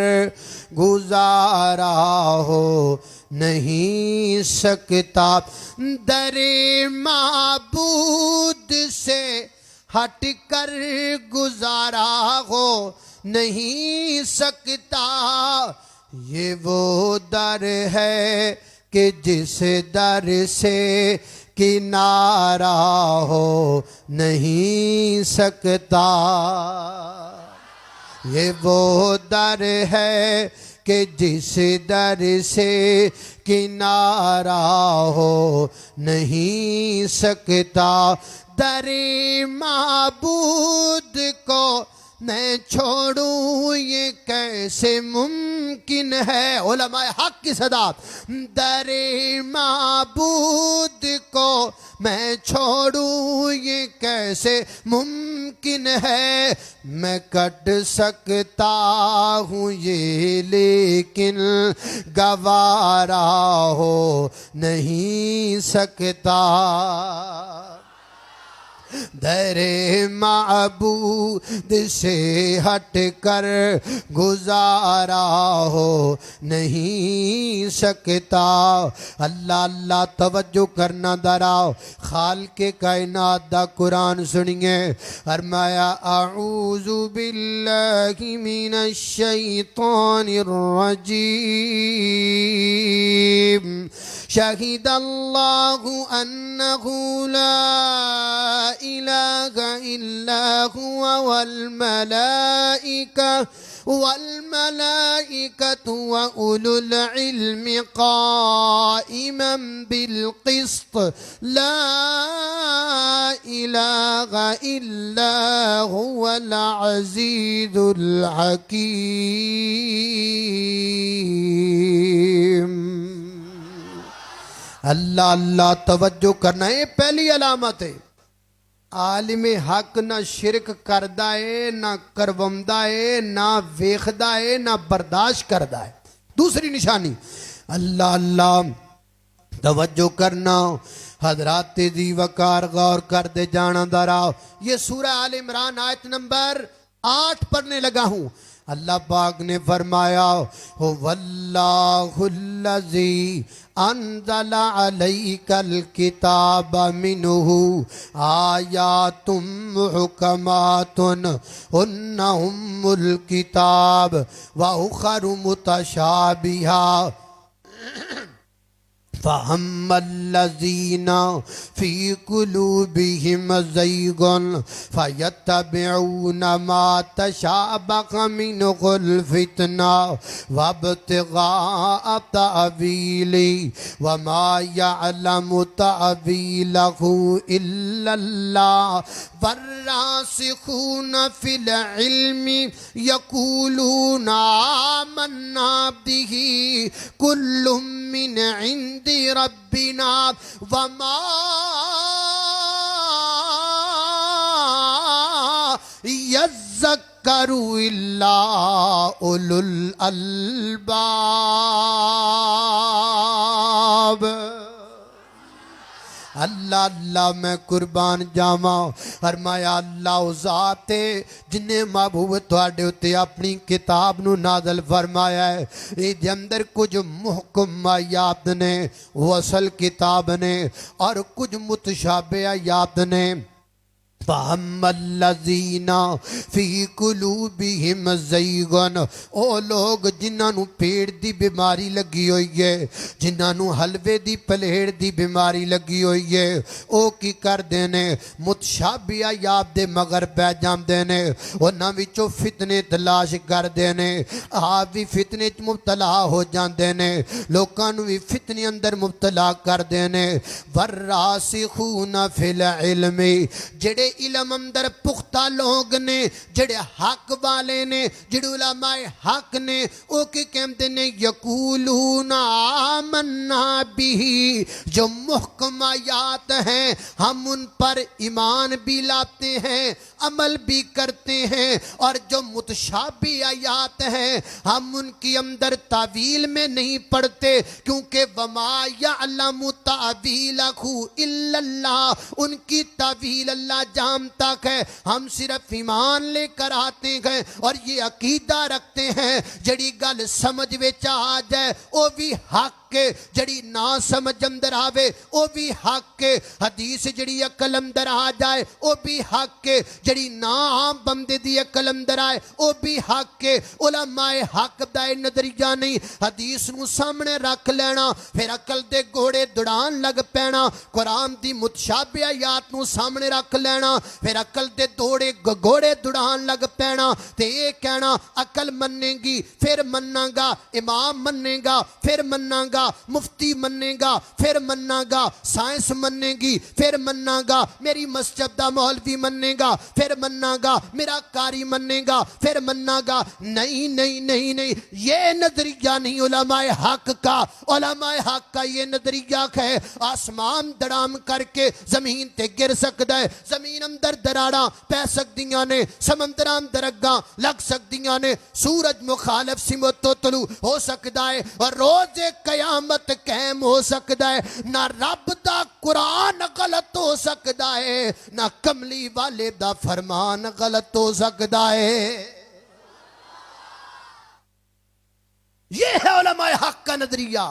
گزارا ہو نہیں سکتا در معبود سے ہٹ کر گزارا ہو نہیں سکتا یہ وہ در ہے کہ جس در سے کنارہ ہو نہیں سکتا یہ وہ در ہے کہ جس در سے کنارہ ہو نہیں سکتا، در معبود کو میں چھوڑوں یہ کیسے ممکن ہے۔ علماء حق کی صدا، در معبود کو میں چھوڑوں یہ کیسے ممکن ہے، میں کٹ سکتا ہوں یہ لیکن گوارا ہو نہیں سکتا، در معبود سے ہٹ کر گزارا ہو نہیں سکتا۔ اللہ اللہ توجہ کرنا ذرا، خالق کائنات دا قرآن سنیے۔ فرمایا اعوذ باللہ من الشیطان الرجیم، شہد اللہ انہ لا الہ الا هو والملائکۃ وأولو العلم قائما بالقسط، لا الہ الا هو العزیز الحکیم۔ اللہ اللہ توجہ کرنا ہے، پہلی علامت ہے عالم حق نہ شرک کردہ ہے، نہ کروندہ ہے، نہ ویخدہ ہے، نہ برداشت کردہ ہے۔ دوسری نشانی اللہ اللہ توجہ کرنا، حضرات دی وقار غور کر دے جانا ذرا۔ یہ سورہ آل عمران آیت نمبر 8 پڑھنے لگا ہوں۔ اللہ پاک نے فرمایا وَاللَّهُ الَّذِي انزل علیک الکتاب منہ آیات محکمات ہن ام الکتاب واخر متشابہات فَأَمَّا الَّذِينَ فِي قُلُوبِهِمْ زَيْغٌ فَيَتَّبِعُونَ مَا تَشَابَهَ مِنْهُ الْفِتْنَةُ وَابْتِغَاءَ تَأْوِيلِهِ وَمَا يَعْلَمُ تَأْوِيلَهُ إِلَّا اللَّهُ وَالرَّاسِخُونَ فِي الْعِلْمِ يَقُولُونَ آمَنَّا بِهِ كُلٌّ مِّنْ عِندِ ربنا وما يذكر إلا أولو الألباب۔ اللہ اللہ میں قربان جاواں، فرمایا اللہ ذات جنہیں محبوب تواڈے اتے اپنی کتاب نو نازل فرمایا ہے، اے دے اندر کچھ محکم آیات نے، وہ اصل کتاب نے، اور کچھ متشابہ آیات نے۔ فَأَمَّا الَّذِينَ فِي قُلُوبِهِمْ زَيْغٌ، او لوگ جنہاں نو پیڑ دی بیماری لگی ہوئی ہے، جنہاں نو حلوے دی پلیڑ دی بیماری لگی ہوئی ہے، او کی کر دینے متشابہ آیات دے مگر پہ جام دینے، انہاں وچوں فتنے تلاش کر دینے، آپ بھی فتنے مبتلا ہو جان دینے، لوکاں نو بھی فتنے اندر مبتلا کر دینے۔ وَالرَّاسِخُونَ فِي الْعِلْمِ، جڑے علم اندر پختہ لوگ نے، جڑے حق والے نے، جڑے علماء حق نے، او کی کہتے نے یقولون آمنا بھی، جو محکم آیات ہیں ہم ان پر ایمان بھی لاتے ہیں، عمل بھی کرتے ہیں، اور جو متشابہ آیات ہیں ہم ان کی اندر تعویل میں نہیں پڑھتے، کیونکہ وما یعلم تعویلہ الا اللہ، ان کی تعویل اللہ جام تک ہے، ہم صرف ایمان لے کر آتے ہیں اور یہ عقیدہ رکھتے ہیں، جڑی گل سمجھ وچ آ جائے او بھی حق کے، جڑی نہ سمجھ اندر آوے او بھی حق کے، حدیث جڑی عقل اندر آ جائے او بھی حق کے، جڑی نہ عام بندے دی عقل اندر آئے او بھی حق کے۔ علماء حق دا نظریہ نہیں، حدیث نو سامنے رکھ لینا، پھر عقل دے گھوڑے دوڑان لگ پینا، قرآن دی متشابہ آیات نو سامنے رکھ لینا، پھر عقل دے گھوڑے دوڑان لگ پینا، تے یہ کہنا عقل مننے گی پھر مننا گا، امام مننے گا پھر مننا گا، گا مفتی مننے گا پھر مننا گا سائنس مننے گی پھر مننا گا میری مسجد دا مولوی مننے گا پھر مننا گا میرا قاری مننے گا پھر مننا گا. نہیں نہیں نہیں نہیں، یہ نظریہ نہیں علماء حق کا. علماء حق کا یہ نظریہ ہے آسمان دڑام کر کے زمین تے گر سکتا ہے، زمین اندر دراڑاں پہ سکدیاں نے، سمندراں اندر اگاں لگ سکدیاں نے، سورج مخالف سمت تو طلوع ہو سکتا ہے اور روز قیامت قائم ہو سکتا ہے. نہ رب دا قرآن غلط ہو سکتا ہے نہ کملی والے دا فرمان غلط ہو سکتا ہے. یہ ہے علماء حق کا نظریہ.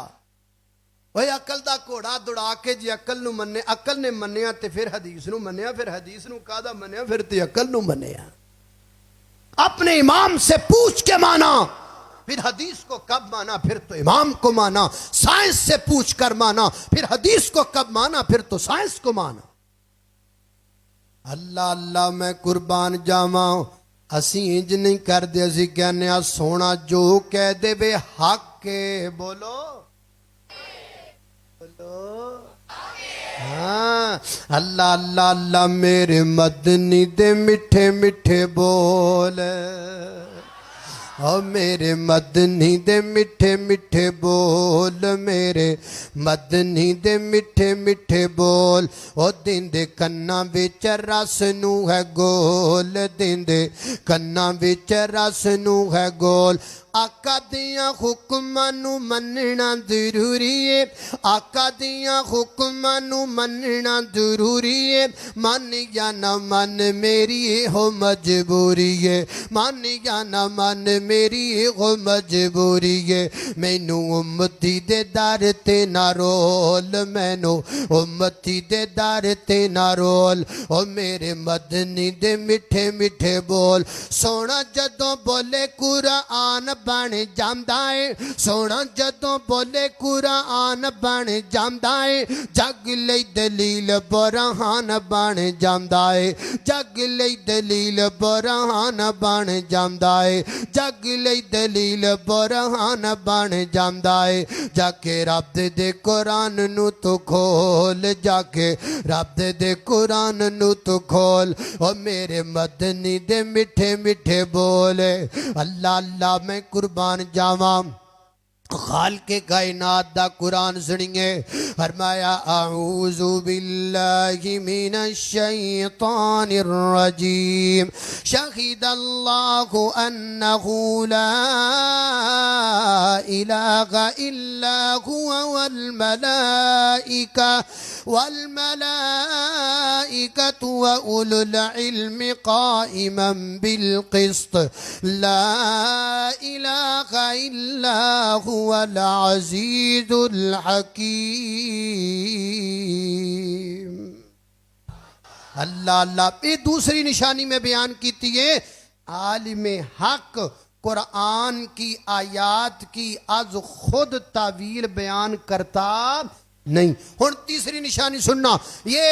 اوے عقل دا گھوڑا دوڑا کے جی عقل نو مننے، عقل نے منیا تے پھر حدیث نو منیا، پھر حدیث نو کہدا منیا، پھر تے عقل نو منیا. اپنے امام سے پوچھ کے مانا، پھر حدیث کو کب مانا پھر تو امام کو مانا. سائنس سے پوچھ کر مانا، پھر حدیث کو کب مانا پھر تو سائنس کو مانا. اللہ اللہ میں قربان جاواں، اسی انج نہیں کر دے، اسی کہنے سونا جو کہہ دے بے حق کے. بولو بولو ہاں. اللہ اللہ اللہ میرے مدنی دے میٹھے میٹھے بول، او میرے مدنی دے میٹھے میٹھے بول، میرے مدنی دے میٹھے میٹھے بول. او دین دے کنا وچ رس نو ہے گول، دین دے کنا وچ رس نو ہے گول. آقا دیاں حکماں نو مننا ضروری ہے، آقا دیاں حکماں نو مننا ضروری ہے. من یا نہ من میری ہو مجبوری ہے، من یا نہ من میری ہو مجبوری ہے. مینو امتی دے در تے نہ رول، مینو امتی دے در تے نہ رول. او میرے مدنی دے میٹھے میٹھے بول. سونا جدوں بولے قرآن بن جاندا ہے، سونا جدوں بولے قرآن بن جاندا ہے. جگ لئی دلیل برہان بن جاندا ہے، جگ لئی دلیل برہان بن جاندا ہے، جگ لئی دلیل برہان بن جاندا ہے. جا کے رب دے قرآن نو تو کھول، جا کے رب دے قرآن نو تو کھول. او میرے مدنی دے میٹھے میٹھے بولے. اللہ اللہ میں قربان جاواں، خالق کائنات دا قرآن سنیے. فرمایا اعوذ باللہ من الشیطان الرجیم. شہد اللہ انہ لا الہ الا هو والملائکۃ وأولو العلم قائما بالقسط لا الہ الا هو العزیز الحکیم. اللہ اللہ. یہ دوسری نشانی میں بیان کیتی ہے، عالم حق قرآن کی آیات کی از خود تعویل بیان کرتا نہیں. ہن تیسری نشانی سننا، یہ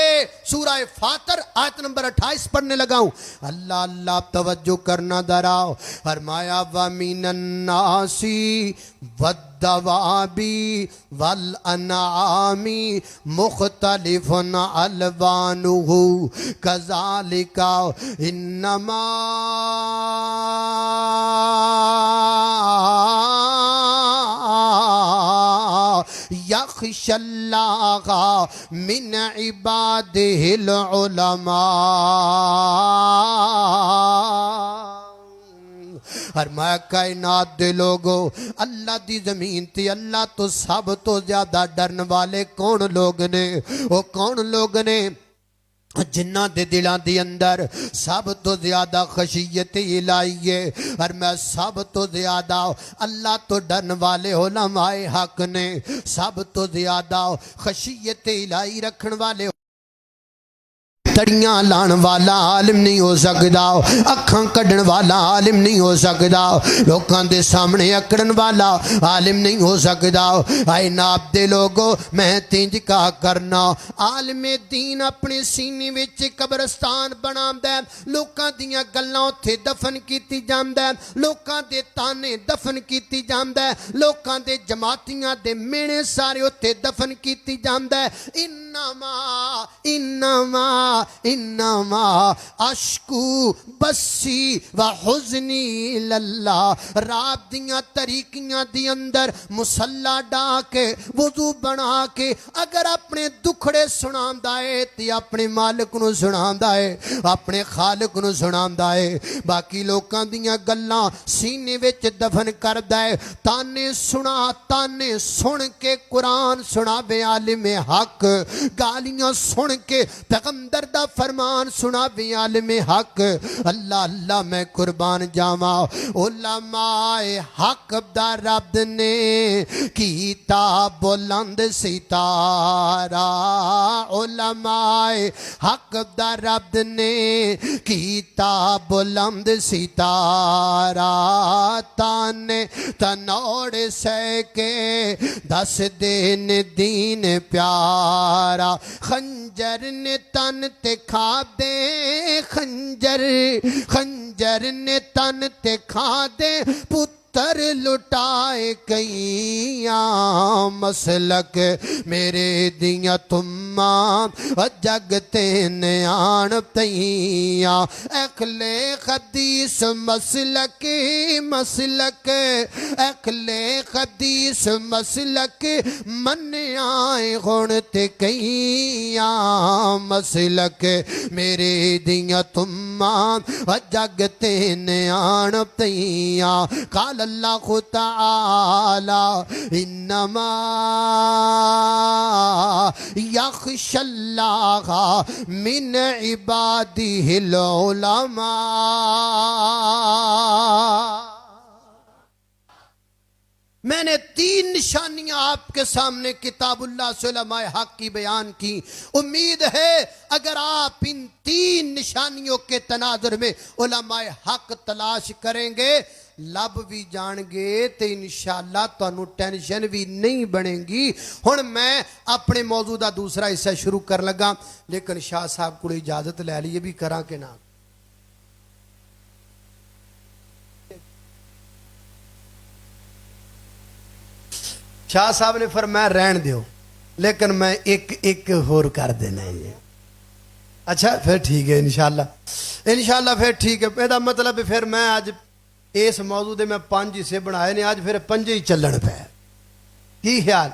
سورہ فاطر آیت نمبر 28 پڑھنے لگا ہوں. اللہ اللہ توجہ کرنا دراؤ. فرمایا وَمِنَ النَّاسِ وَالدَّوَابِ وَالْأَنْعَامِ مُخْتَلِفٌ أَلْوَانُهُ كَذَلِكَ إِنَّمَا یخشی اللہ من عبادہ العلماء. فرمایا کائنات دے لوگو، اللہ دی زمین تے اللہ تو سب تو زیادہ ڈرن والے کون لوگ نے؟ وہ کون لوگ نے جنہ دے دلان دی اندر سب تو زیادہ خشیت الہی ہے. اور میں سب تو زیادہ اللہ تو ڈرن والے علماء حق نے، سب تو زیادہ خشیت الہی رکھن والے تڑیاں لان والا عالم نہیں ہو سکدا اکھاں کڈن والا عالم نہیں ہو سکدا لوکاں دے سامنے اکڑن والا عالم نہیں ہو سکدا اے ناب دے لوگو میں تینج کا کرنا عالم دین اپنے سینے وچ قبرستان بناوندا ہے لوکاں دیاں گلاں اوتھے دفن کیتی جاندا ہے لوکاں دے تانے دفن کیتی جاندا ہے لوکاں دے جماعتیاں دے مینے سارے اوتھے دفن کیتی جاندا ہے انما اشکو بسی و حزنی للہ رات دیاں طریقیاں دی اندر مسلح ڈا کے وضو بنا کے اگر اپنے دکھڑے سناندا ہے تے اپنے مالک نو سناندا ہے اپنے خالق نو سناندا ہے باقی لوکاں دیاں گلاں سینے وچ دفن کردا ہے تانے سن کے قرآن سنا بے عالم حق گالیاں سن کے پیغمبر دا فرمان سنا بے عالم حق اللہ اللہ میں قربان جاواں علماء حق دا رب نے کیتا بلند ستارہ علماء حق دا رب نے کیتا بلند ستارہ تانے تنوڑ سے کے دس دین دین پیارا خنجر نے تن تے کھا دے خنجر نے تن تے کھا دے پتر لٹائے کئیاں مسلک میرے دیاں تماں جگتے نیان تئیاں اکلے خدیث مسلک اکلے خدیث مسلک من آئے غنتے کئیاں مسلک میرے دیاں تماں جگتے نیان تئیاں قال اللہ تعالی انما یخشى اللہ من عباده العلماء میں نے 3 نشانیاں آپ کے سامنے کتاب اللہ سے علماء حق کی بیان کی امید ہے اگر آپ ان 3 نشانیوں کے تناظر میں علماء حق تلاش کریں گے لب بھی جان گے تو انشاءاللہ تانوں ٹینشن بھی نہیں بنے گی ہن میں اپنے موضوع دا دوسرا حصہ شروع کر لگا لیکن شاہ صاحب کو اجازت لے لیے بھی کراں کہ نہ شاہ صاحب نے فرمایا رہن دیو لیکن میں ایک ہور کر دینا ہے اچھا پھر ٹھیک ہے انشاءاللہ پھر ٹھیک ہے پیدا مطلب پھر میں آج اس موضوع دے میں 5 حصے بنائے نے آج پھر 5 ہی چلن پہ کی خیال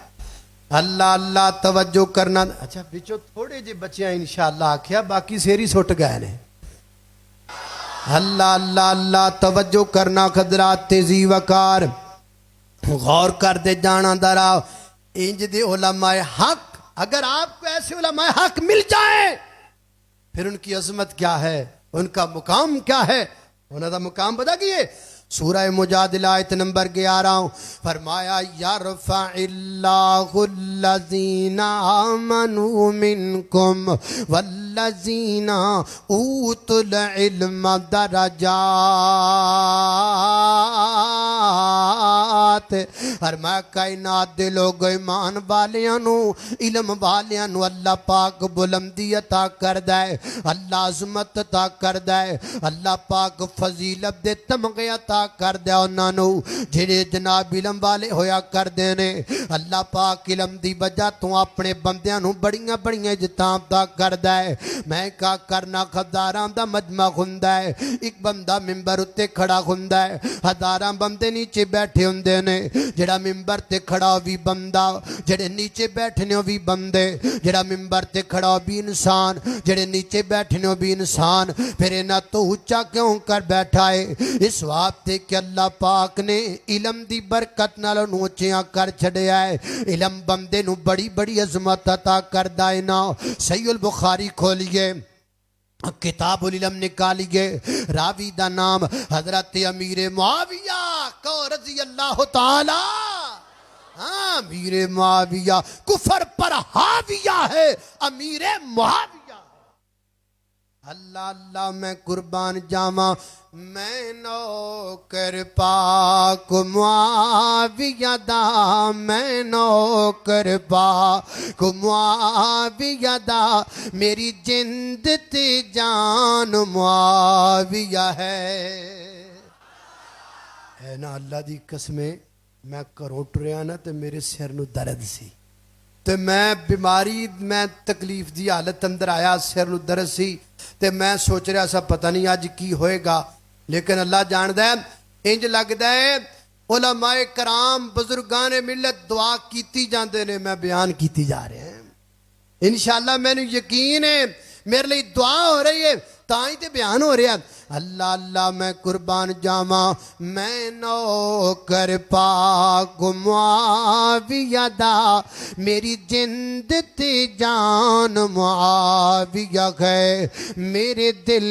اللہ اللہ توجہ کرنا اچھا بچو تھوڑے جی بچیاں انشاءاللہ آکھیا باقی سیری سٹ گئے نے اللہ اللہ اللہ توجہ کرنا خضرات تیزی وقار غور کر دے جانا درا انج دے علماء حق اگر آپ کو ایسے علماء حق مل جائے پھر ان کی عظمت کیا ہے ان کا مقام کیا ہے انہوں دا مقام بتا کیے سورہ مجادلہ آیت نمبر 11 فرمایا یرفع اللہ الذین آمنوا منکم والذین اوتوا العلم درجات فرمایا کائنات دے لوگ ایمان والیاں نو علم والیاں نو اللہ پاک بلندی عطا کردا ہے اللہ عظمت عطا کردا ہے اللہ پاک فضیلت دے تمغے عطا کر دیا انہاں نو جڑے جناب علم والے ہویا کر دے نے اللہ پاک علم دی وجہ تو اپنے بندیاں نو بڑیاں بڑیاں عزتاں عطا کردا ہے میں کا کرنا ہزاراں دا مجمع ہوندا ہے ایک بندہ منبر اتے کھڑا ہوندا ہے ہزاراں بندے نیچے بیٹھے ہوندے نے جڑا منبر تے کھڑا بھی بندہ جڑے نیچے بیٹھنے بھی بندے جڑا منبر تے کھڑا بھی انسان جڑے نیچے بیٹھنے بھی انسان پھر انہاں تو اونچا کیوں کر بیٹھا ہے اس واسطے کہ اللہ پاک نے علم دی برکت نال اونچیاں کر چھڑیا ہے علم بندے نو بڑی بڑی عظمت عطا کردا ہے نا صحیح البخاری کھولیے کتاب العلم نکالیے راوی دا نام حضرت امیر معاویہ کو رضی اللہ تعالی امیر معاویہ کفر پر حاویہ ہے امیر معاویہ اللہ اللہ میں قربان جاواں میں نوکر پاک معاویہ دا میں نوکر پاک معاویہ دا میری جند تے جان معاویہ ہے نا اللہ دی قسمیں میں گھروں ٹریا نا تے میرے سر نو درد سی تے میں بیماری میں تکلیف دی حالت اندر آیا سر نو درد سی تے میں سوچ رہا سا پتہ نہیں آج کی ہوئے گا لیکن اللہ جاندہ ہے انج لگتا ہے علماء کرام بزرگان ملت دعا کیتی جاندے نے میں بیان کیتی جا رہے ہیں انشاءاللہ میں نے یقین ہے میرے لئے دعا ہو رہی ہے تائیں تے بیان ہو رہا ہے اللہ اللہ میں قربان جاواں میں نوکر پاک معاویہ دا میری جند تے جان معاویہ ہے میرے دل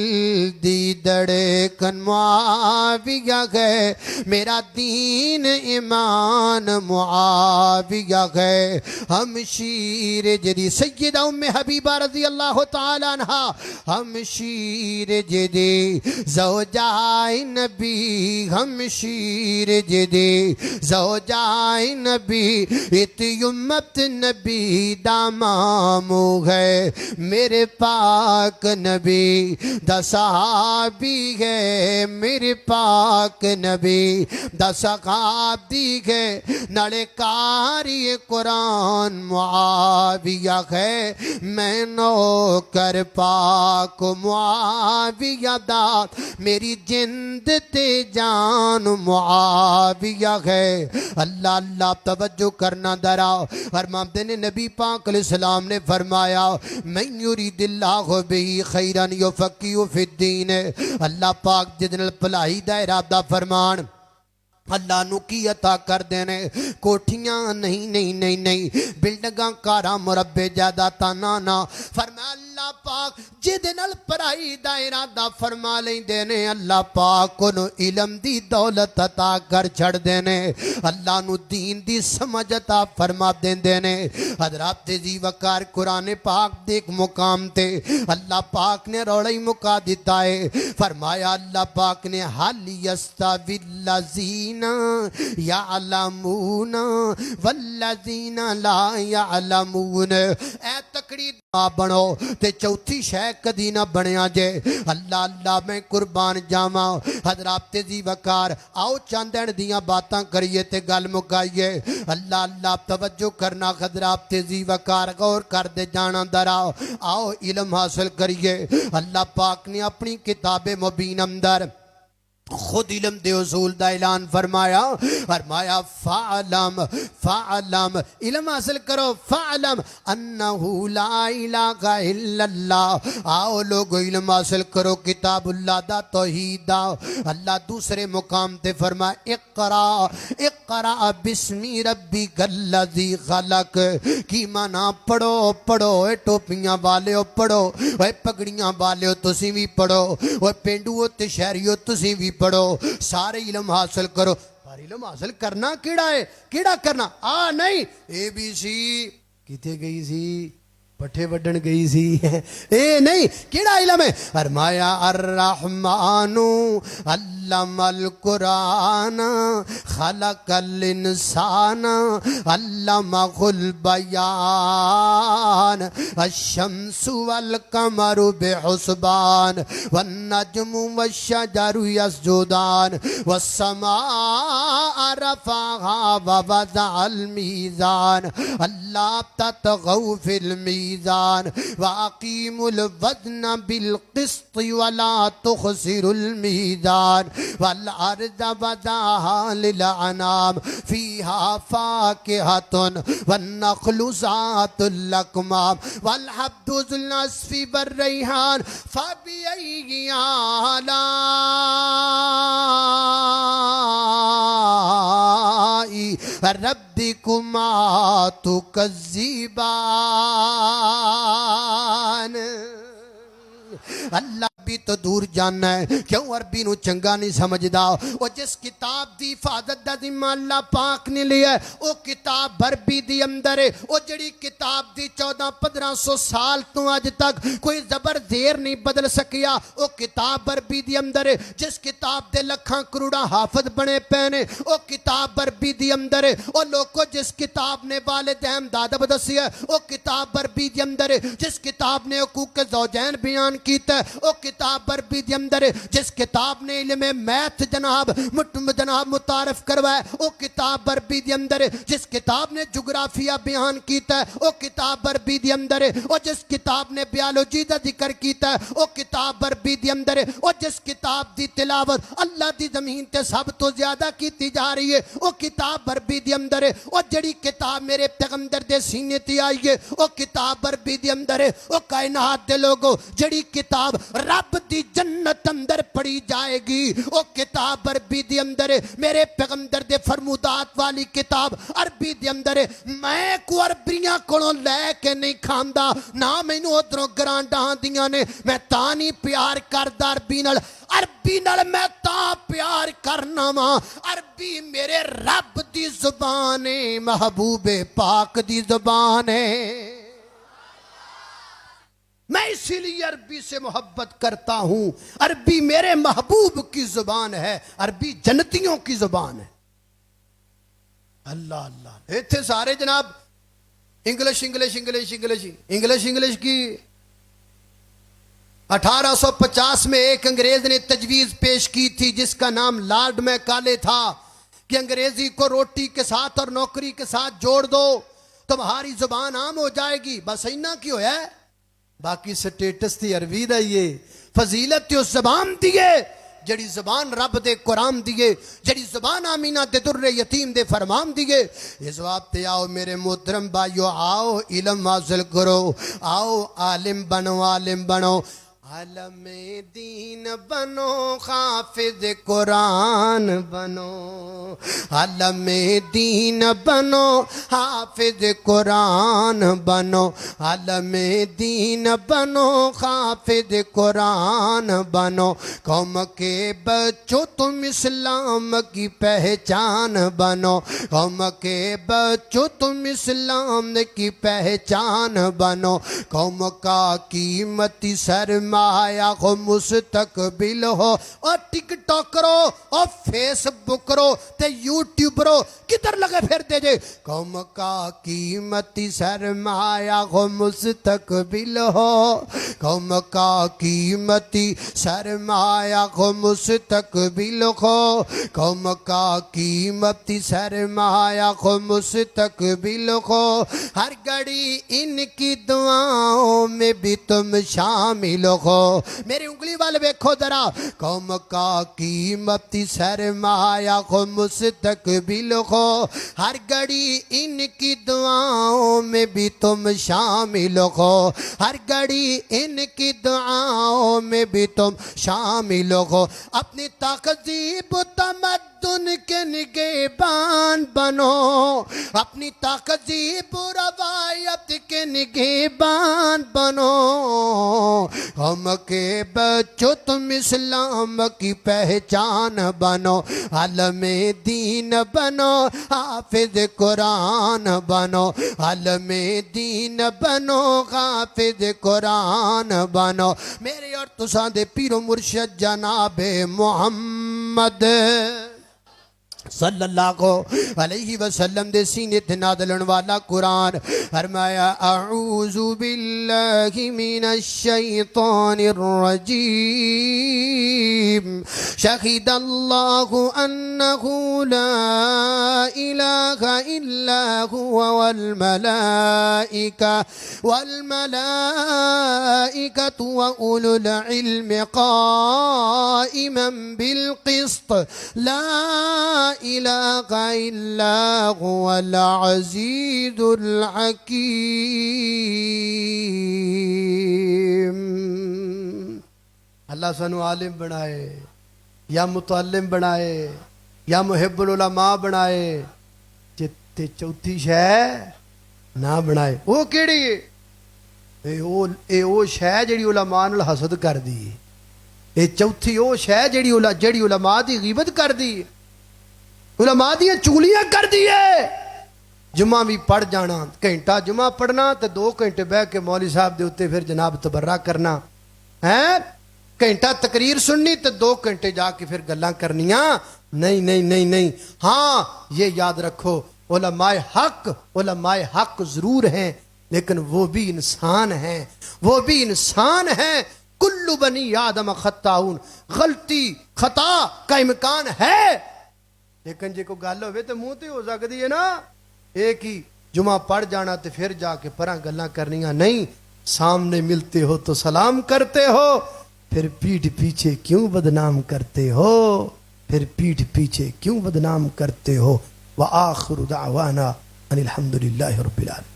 دی دھڑکن معاویہ ہے میرا دین ایمان معاویہ ہے ہم شیر جدی سیدہ ام حبیبہ رضی اللہ تعالی عنہ ہم شیر جدی زوجائے نبی ہم شیر جدی زوجائے نبی اتی امت نبی دامامو ہے میرے پاک نبی دا صحابی ہے میرے پاک نبی دا صحابی ہے نڑے کاری قرآن معاویہ ہے میں نوکر پاک معاویہ دا میری جند تے جان معاویہ ہے اللہ اللہ توجہ کرنا درا فرماتے ہیں نبی پاک علیہ السلام نے فرمایا من یرید اللہ بہی خیرن یفقہہ فی الدین اللہ پاک جدن پلائی دا ارادہ فرمان اللہ نو کی عطا کر دینے کوٹھیاں نہیں بلڈنگاں کارا مربے جائیداداں نانا فرمایا اللہ پاک جدنال پرائی دا ارادہ فرما لیں دینے اللہ پاک کنو علم دی دولت عطا کر چھڑ دینے اللہ نو دین دی سمجھ عطا فرما دین دینے حضرات تیزی وقار قرآن پاک دیکھ مقام تے اللہ پاک نے روڑی مکا دیتا ہے فرمایا اللہ پاک نے حل یستوی الذین یعلمون والذین لا یعلمون اے تکڑی دعا بنو تے چوتھی شے کدی نہ بنیا جے اللہ اللہ میں قربان جاواں حضرات تیزی وقار آؤ چاندن دیاں باتاں کریے تے گل مکائیے اللہ اللہ توجہ کرنا حضرات تیزی وقار غور کر دے جانا درا آؤ علم حاصل کریے اللہ پاک نے اپنی کتاب مبین اندر خود علم دے اصول دا اعلان فرمایا فعلم علم حاصل کرو فعلم انہو لا الہ الا اللہ آؤ لوگ علم حاصل کرو کتاب اللہ دا توحید دا اللہ دوسرے مقام تے فرمایا اقرا بسمی ربک الذی خلق کی مانا پڑھو اے ٹوپیاں والے پڑھو اے پگڑیاں والے تسی بھی پڑھو اے پینڈو تے شہریو تسی بھی پڑھو سارے علم حاصل کرو پر علم حاصل کرنا کیڑا کرنا نہیں اے بی سی کتے گئی سی پٹھے وڈن گئی سی اے نہیں کیڑا علم ہے فرمایا الرحمن علم القرآن خلق الانسان علمہ البیان الشمس والقمر بحسبان والنجم والشجر یسجدان والسماء رفعها ووضع الميزان اللہ تطغوا في الميزان وَأَقِيمُوا الْوَزْنَ بِالْقِسْطِ وَلَا تُخْسِرُوا الْمِيزَانَ وَالْأَرْضَ وَضَعَهَا لِلْأَنَامِ فِيهَا فَاكِهَةٌ وَالنَّخْلُ ذَاتُ الْأَكْمَامِ وَالْحَبُّ ذُو الْعَصْفِ وَالرَّيْحَانُ فَبِأَيِّ آلَاءِ رَبِّكُمَا تُكَذِّبَانِ اللہ عربی تو دور جاننا ہے کیوں عربی نو چنگا نہیں سمجھدا او جس کتاب دی حفاظت دا ذمہ اللہ پاک نے لیا ہے او کتاب عربی دی اندر ہے او جڑی کتاب دی 1400-1500 سال تو اج تک کوئی زبر زیر نہیں بدل سکیا او کتاب عربی دی اندر ہے جس کتاب دے لکھاں کروڑا حافظ بنے پینے او کتاب عربی دی اندر ہے او لوگو جس کتاب نے والد احمد ادب دسی ہے او کتاب عربی دی اندر ہے جس کتاب نے حقوق زوجین بیان کیتا ہے او کتاب عربی دی اندر ہے جس کتاب نے علم میتھ جناب متعارف کروایا او کتاب عربی دی اندر ہے جس کتاب نے جغرافیہ بیان کیتا ہے او کتاب عربی دی اندر ہے او جس کتاب نے بیالوجی دا ذکر کیتا ہے او کتاب عربی دی اندر ہے او جس کتاب دی تلاوت اللہ دی زمین تے سب تو زیادہ کیتی جا رہی ہے او کتاب عربی دی اندر ہے او جڑی کتاب میرے پیغمبر دے سینے تے آئی ہے او کتاب عربی دی اندر ہے او کائنات دے لوگو جڑی کتاب رب دی جنت اندر پڑھی جائے گی او کتاب عربی دی اندر ہے میرے پیغمبر دے فرمودات والی کتاب عربی دی اندر ہے میں کو عربیاں کولوں لے کے نہیں کھاندا نہ مینوں ادھروں گرانڈاں دیاں نے میں تاں نہیں پیار کردا عربی نال میں تاں پیار کرنا وا عربی میرے رب دی زبان ہے محبوب پاک دی زبان ہے میں اسی لیے عربی سے محبت کرتا ہوں عربی میرے محبوب کی زبان ہے عربی جنتیوں کی زبان ہے اللہ اللہ ایتھے سارے جناب English English English English English English کی 1850 میں ایک انگریز نے تجویز پیش کی تھی جس کا نام لارڈ میکالے تھا کہ انگریزی کو روٹی کے ساتھ اور نوکری کے ساتھ جوڑ دو تمہاری زبان عام ہو جائے گی بس اینا کی ہویا ہے باقی سٹیٹس تھی عربی دا یہ فضیلت تھی اس زبان دیئے جڑی زبان رب دے قرآن دیئے جڑی زبان آمینہ دے در یتیم دے فرمان دیئے اس وقت آؤ میرے محترم بھائیو آؤ علم حاصل کرو آؤ عالم بنو عالم دین بنو حافظ قرآن بنو عالم دین بنو حافظ قرآن بنو عالم دین بنو حافظ قرآن بنو قوم کے بچوں تم اسلام کی پہچان بنو قوم کے بچوں تم اسلام کی پہچان بنو قوم کا قیمتی سرمایہ ہو مستقبل ہو اور ٹک ٹاک کرو اور فیس بک کرو تے یوٹیوب کرو کدھر لگے پھر دے جے قوم کا قیمتی سرمایہ ہو مستقبل ہو قوم کا قیمتی سرمایہ ہو مستقبل ہو قوم کا قیمتی سرمایہ ہو مستقبل ہو ہر گھڑی ان کی دعاؤں میں بھی تم شامل ہو میری انگلی والے بیکھو ذرا قوم کا قیمتی سرمایہ ہو مستقبل ہو ہر گھڑی ان کی دعاؤں میں بھی تم شامل ہو ہر گھڑی ان کی دعاؤں میں بھی تم شامل ہو اپنی تہذیب تمدن کے نگہبان بنو اپنی تہذیب روایت کے نگہبان بنو قوم کے بچوں تم اسلام کی پہچان بنو عالم دین بنو حافظ قرآن بنو عالم دین بنو حافظ قرآن بنو میرے اور تساں دے پیر و مرشد جناب محمد صلی اللہ علیہ وسلم دے سینے تے نازلن والا قرآن فرمایا اعوذ باللہ من الشیطان الرجیم شہد اللہ انہ لا الہ الا هو والملائکۃ وأولو العلم قائما بالقسط لا الہ الا هو العزیز الحکیم اللہ سانو عالم بنائے یا متعلم بنائے یا محب العلماء بنائے جتے چوتھی شے نہ بنائے وہ کیڑی ہے اے او شے جڑی علماء نال حسد کر دی یہ چوتھی وہ شہ جیڑی علماء دی غیبت کر دی، علماء دی چگلیاں کر دی ہے۔ جمعہ بھی پڑھ جانا، گھنٹہ جمعہ پڑھنا تے 2 گھنٹے بہ کے مولوی صاحب دے اوتے پھر جناب تبرہ کرنا ہے، گھنٹہ تقریر سننی تے 2 گھنٹے جا کے پھر گلاں کرنیاں۔ نہیں نہیں نہیں نہیں، ہاں یہ یاد رکھو علماء حق ضرور ہیں لیکن وہ بھی انسان ہیں، وہ بھی انسان ہیں۔ کل بنی آدم خطاؤن، غلطی خطا کا امکان ہے، لیکن جے کو گل ہوئے تو منہ تے ہو سکتی ہے نا۔ ایک ہی جمعہ پڑھ جانا تے پھر جا کے پراں گلاں کرنیاں نہیں۔ سامنے ملتے ہو تو سلام کرتے ہو، پھر پیٹھ پیچھے کیوں بدنام کرتے ہو، پھر پیٹھ پیچھے کیوں بدنام کرتے ہو۔ وآخر دعوانا ان الحمدللہ رب العالمین۔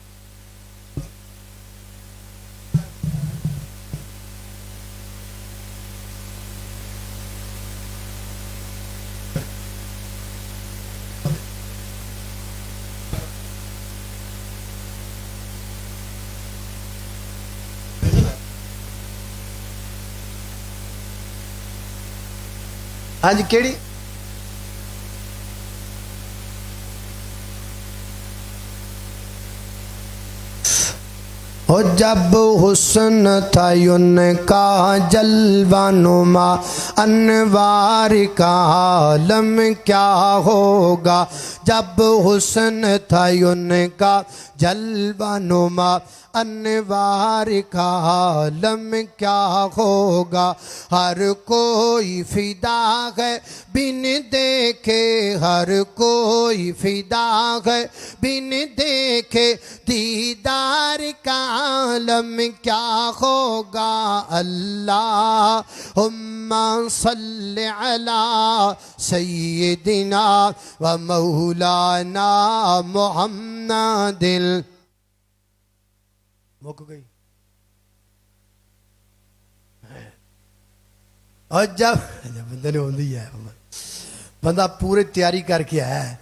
آج کیڑی اور جب حسن تھا ان کا جلوہ نما، انوار کا عالم کیا ہوگا۔ جب حسن تھا ان کا جلوہ نما، انوار کا عالم کیا ہوگا۔ ہر کوئی فدا ہے بن دیکھے، ہر کوئی فدا ہے بن دیکھے، دیدار کا عالم کیا ہوگا۔ اللہم صلی علی سیدنا و مولانا محمد۔ مک گئی۔ اور جب بندے نے ہوندی ہے، بندہ پورے تیاری کر کے آیا ہے۔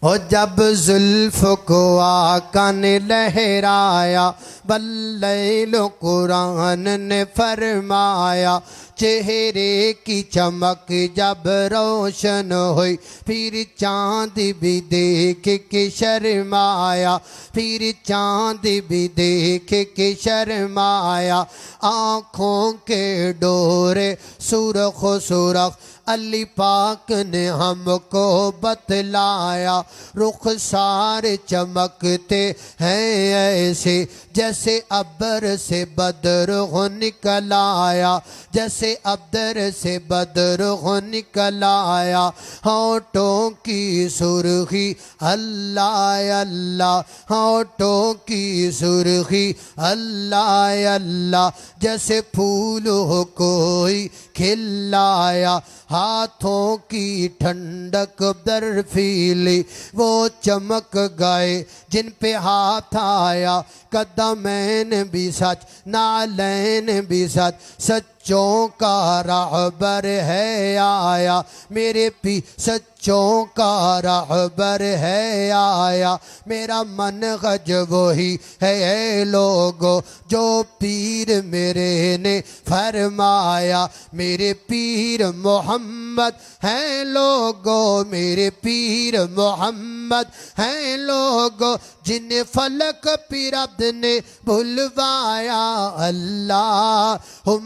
اور جب زلف کو آقا نے لہرایا، باللیل قرآن نے فرمایا، چہرے کی چمک جب روشن ہوئی، پھر چاند بھی دیکھ کے شرمایا، پھر چاند بھی دیکھ کے شرمایا۔ آنکھوں کے ڈورے سرخ سرخ علی پاک نے ہم کو بتلایا، رخسار چمکتے ہیں ایسے جیسے ابر سے بدر ہو نکل آیا، جیسے ابر سے بدر ہو نکل آیا۔ ہونٹوں کی سرخی اللہ اللہ، ہونٹوں کی سرخی اللہ اللہ، جیسے پھول ہو کوئی کھلایا۔ ہاتھوں کی ٹھنڈک برفیلی وہ چمک گئے جن پہ ہاتھ آیا، قدمین بھی سچ نالین بھی سچ، سچوں کا رہبر ہے آیا، میرے پی سچوں کا رہبر ہے آیا۔ میرا منہج وہی ہے اے لوگو جو پیر میرے نے فرمایا، میرے پیر محمد ہیں لوگو، میرے پیر محمد ہیں لوگو، جنہیں فلک پیر عبد نے بھلوایا۔ اللہم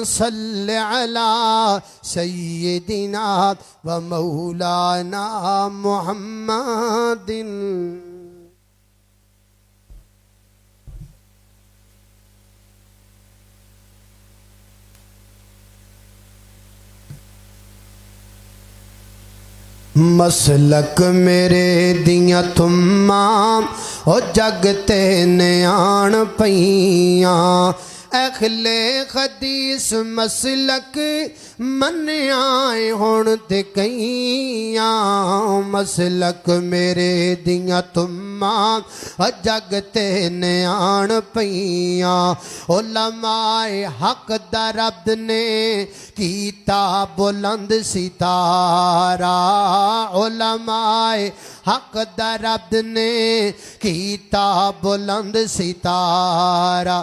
صلی علی سیدنا و مولانا محمد۔ مسلک میرے دیاں تمام او جگتے نیان پیاں، اہل حدیث مسلک من آئے ہون تے کئیاں۔ مسلک میرے دیاں تمام او جگتے نیان پیاں، علماء حق در عبد نے کیتا بلند ستارہ، علماء حق در عبد نے کیتا بلند ستارہ،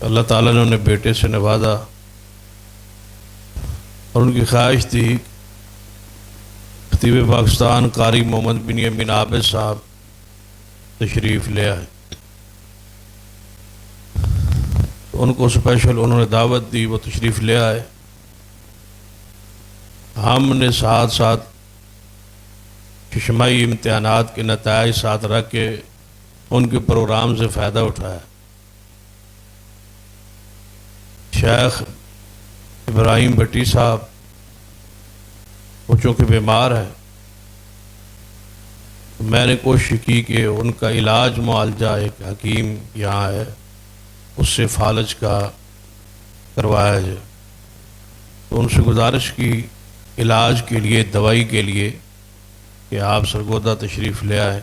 اللہ تعالیٰ نے انہیں بیٹے سے نوازا اور ان کی خواہش تھی خطیب پاکستان قاری محمد بن یمین عابد صاحب تشریف لے آئے. ان کو اسپیشل انہوں نے دعوت دی، وہ تشریف لے آئے. ہم نے ساتھ ساتھ اجتماعی امتحانات کے نتائج ساتھ رکھ کے ان کے پروگرام سے فائدہ اٹھایا. شیخ ابراہیم بھٹی صاحب وہ چونکہ بیمار ہیں، میں نے کوشش کی کہ ان کا علاج معالجہ ایک حکیم یہاں ہے اس سے فالج کا کروایا جائے. تو ان سے گزارش کی علاج کے لیے، دوائی کے لیے کہ آپ سرگودا تشریف لے آئے.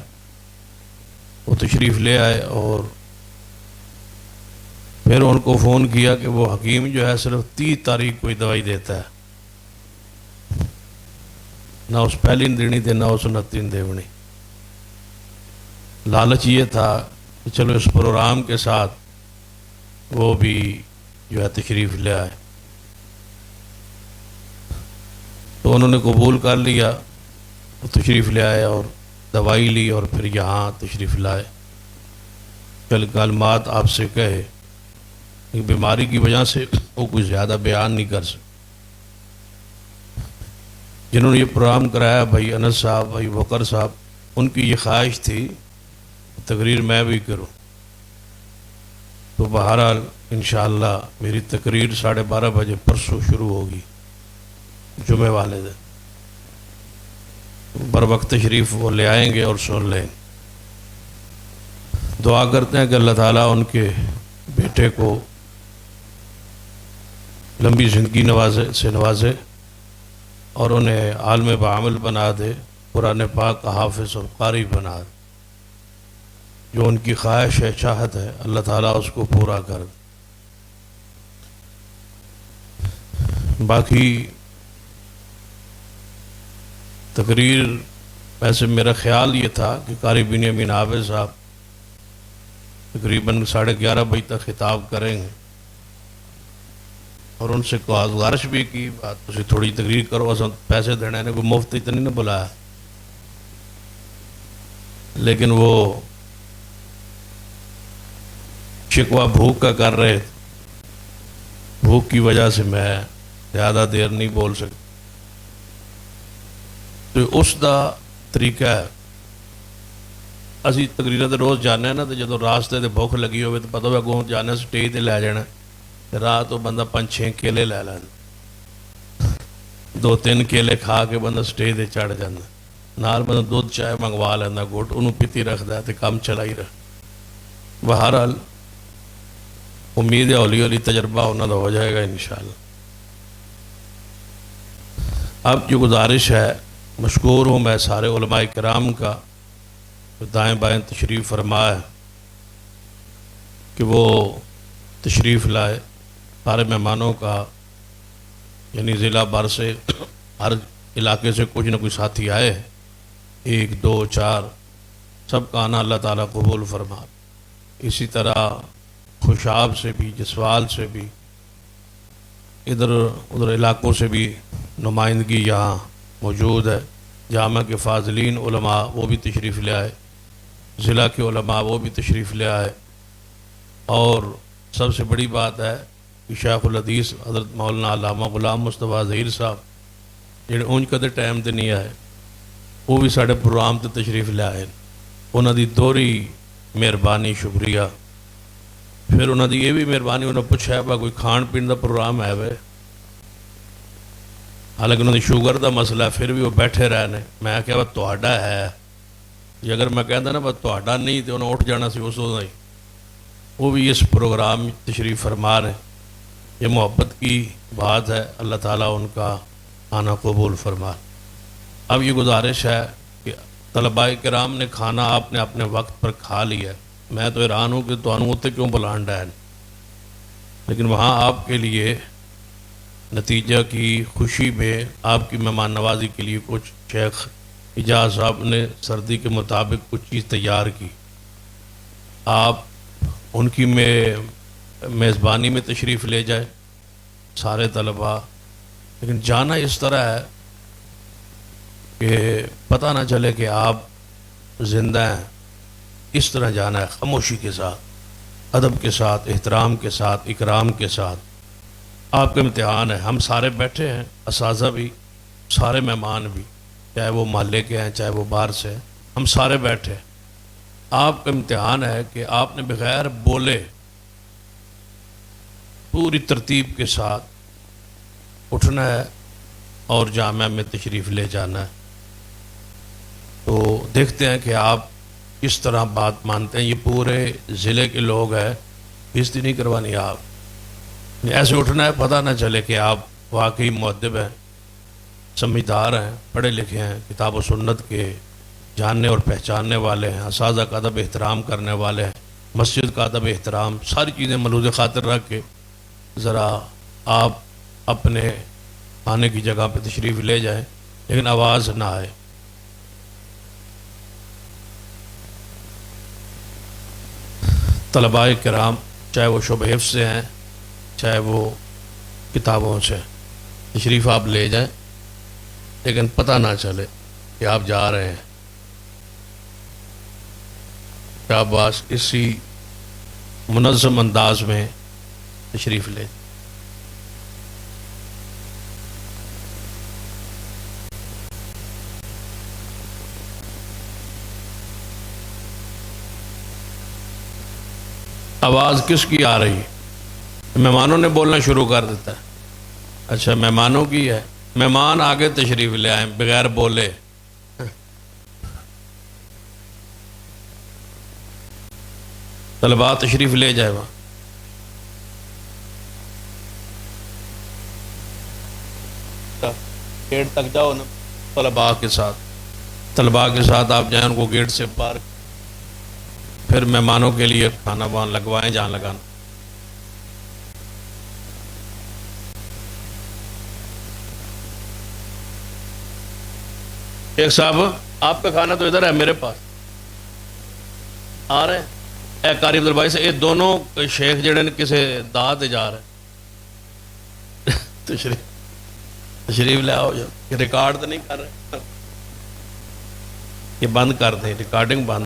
وہ تشریف لے آئے اور پھر ان کو فون کیا کہ وہ حکیم جو ہے صرف 30 تاریخ کو ہی دوائی دیتا ہے، نہ اس پہلی دینی تھے نہ اس 29 دیونی. لالچ یہ تھا کہ چلو اس پروگرام کے ساتھ وہ بھی جو ہے تشریف لے آئے. تو انہوں نے قبول کر لیا، وہ تشریف لے آئے اور دوائی لی اور پھر یہاں تشریف لائے. چل کلمات آپ سے کہے، بیماری کی وجہ سے وہ کچھ زیادہ بیان نہیں کر سکتے. جنہوں نے یہ پروگرام کرایا بھائی انس صاحب، بھائی وقر صاحب، ان کی یہ خواہش تھی تقریر میں بھی کروں. تو بہرحال انشاءاللہ میری تقریر 12:30 بجے پرسوں شروع ہوگی، جمعے والے دن. بر وقت تشریف وہ لے آئیں گے اور سن لیں. دعا کرتے ہیں کہ اللہ تعالیٰ ان کے بیٹے کو لمبی زندگی نوازے اور انہیں عالم بعمل بنا دے، قرآن پاک کا حافظ اور قاری بنا دے. جو ان کی خواہش ہے، چاہت ہے، اللہ تعالیٰ اس کو پورا کر دے. باقی تقریر ویسے میرا خیال یہ تھا کہ قاری بن یمین عابد صاحب تقریباً 11:30 بجے تک خطاب کریں گے اور ان سے گزارش بھی کی بات تسی تھوڑی تقریر کرو، اصل پیسے دینے نے کوئی مفت اتنی نہ بلایا. لیکن وہ شکوہ بھوک کا کر رہے تھے، بھوک کی وجہ سے میں زیادہ دیر نہیں بول سکتا. تو اس دا طریقہ ہے، اسی تقریریں تو روز جانے نا، تو جدو راستے تے بھوک لگی ہوئے تو پتہ ہوئے اگوں جانے سٹیج تے لے جانا، راہ تو بندہ 5-6 کیلے لے لینا، 2-3 کیلے کھا کے بندہ سٹیج تے چڑھ جانا، نال بندہ دودھ چائے منگوا لینا، گھٹ انہوں پیتی رکھتا ہے تو کام چلا ہی رہا. بہرحال امید ہے ہولی ہولی تجربہ انہوں کا ہو جائے گا انشاءاللہ. اب جو گزارش ہے، مشکور ہوں میں سارے علماء کرام کا جو دائیں بائیں تشریف فرمائے کہ وہ تشریف لائے. سارے مہمانوں کا یعنی ضلع بھر سے ہر علاقے سے کچھ نہ کچھ ساتھی آئے، 1 2 4 سب کا آنا اللہ تعالیٰ قبول فرما. اسی طرح خوشاب سے بھی، جسوال سے بھی، ادھر ادھر علاقوں سے بھی نمائندگی یہاں موجود ہے. جامعہ کے فاضلین علماء وہ بھی تشریف لے آئے، ضلع کے علماء وہ بھی تشریف لے آئے. اور سب سے بڑی بات ہے کہ شیخ الحدیث حضرت مولانا علامہ غلام مصطفیٰ ظہیر صاحب جڑے اونج کدے ٹائم تے نہیں آئے، وہ بھی ساڑھے پروگرام تے تشریف لے آئے. انہوں دی دوہری مہربانی، شکریہ. پھر انہوں دی یہ بھی مہربانی، انہوں نے پوچھا ہے کوئی کھان پین دا پروگرام ہے وے، حالانکہ انہوں نے شوگر دا مسئلہ ہے، پھر بھی وہ بیٹھے رہنے. میں کہا بس تہاڈا ہے، یہ اگر میں کہتا نا بس تہاڈا نہیں تو انہوں اٹھ جانا سی اس وقت ہی. وہ بھی اس پروگرام تشریف فرما رہے. یہ محبت کی بات ہے، اللہ تعالیٰ ان کا آنا قبول فرما. اب یہ گزارش ہے کہ طلباء کرام نے کھانا آپ نے اپنے وقت پر کھا لیا ہے. میں تو حیران ہوں کہ تو انوتے کیوں بلانڈا ہے، لیکن وہاں آپ کے لیے نتیجہ کی خوشی میں آپ کی مہمان نوازی کے لیے کچھ شیخ اجاز صاحب نے سردی کے مطابق کچھ چیز تیار کی. آپ ان کی میزبانی میں تشریف لے جائے سارے طلباء، لیکن جانا اس طرح ہے کہ پتہ نہ چلے کہ آپ زندہ ہیں، اس طرح جانا ہے، خاموشی کے ساتھ، ادب کے ساتھ، احترام کے ساتھ، اکرام کے ساتھ۔ آپ کا امتحان ہے، ہم سارے بیٹھے ہیں، اساتذہ بھی، سارے مہمان بھی، چاہے وہ محلے کے ہیں چاہے وہ باہر سے ہیں، ہم سارے بیٹھے ہیں۔ آپ کا امتحان ہے کہ آپ نے بغیر بولے پوری ترتیب کے ساتھ اٹھنا ہے اور جامعہ میں تشریف لے جانا ہے۔ تو دیکھتے ہیں کہ آپ کس طرح بات مانتے ہیں۔ یہ پورے ضلع کے لوگ ہیں، بےزتی نہیں کروانی آپ، ایسے اٹھنا ہے پتہ نہ چلے کہ آپ واقعی مؤدب ہیں، سمجھدار ہیں، پڑھے لکھے ہیں، کتاب و سنت کے جاننے اور پہچاننے والے ہیں، اساتذہ کا ادب احترام کرنے والے ہیں، مسجد کا ادب احترام، ساری چیزیں ملحوظ خاطر رکھ کے ذرا آپ اپنے آنے کی جگہ پہ تشریف لے جائیں، لیکن آواز نہ آئے۔ طلباء کرام چاہے وہ شعبہ حفظ سے ہیں چاہے وہ کتابوں سے، تشریف آپ لے جائیں، لیکن پتہ نہ چلے کہ آپ جا رہے ہیں۔ کیا بس اسی منظم انداز میں تشریف لے۔ آواز کس کی آ رہی؟ مہمانوں نے بولنا شروع کر دیتا ہے۔ اچھا مہمانوں کی ہے، مہمان آگے تشریف لے آئیں بغیر بولے۔ طلباء تشریف لے جائے وہاں۔ گیٹ تک جاؤ نا طلباء کے ساتھ آپ جائیں، ان کو گیٹ سے پار، پھر مہمانوں کے لیے کھانا وہاں لگوائیں جہاں لگانا۔ ایک صاحب آپ کا کھانا تو ادھر ہے میرے پاس آ رہے ہیں، اے قاری عبد الباقی سے یہ دونوں شیخ جڑے نے کسے دعا تے جا رہے تشریف لے آؤ جو ریکارڈ تو نہیں کر رہے، یہ بند کر دیں، ریکارڈنگ بند۔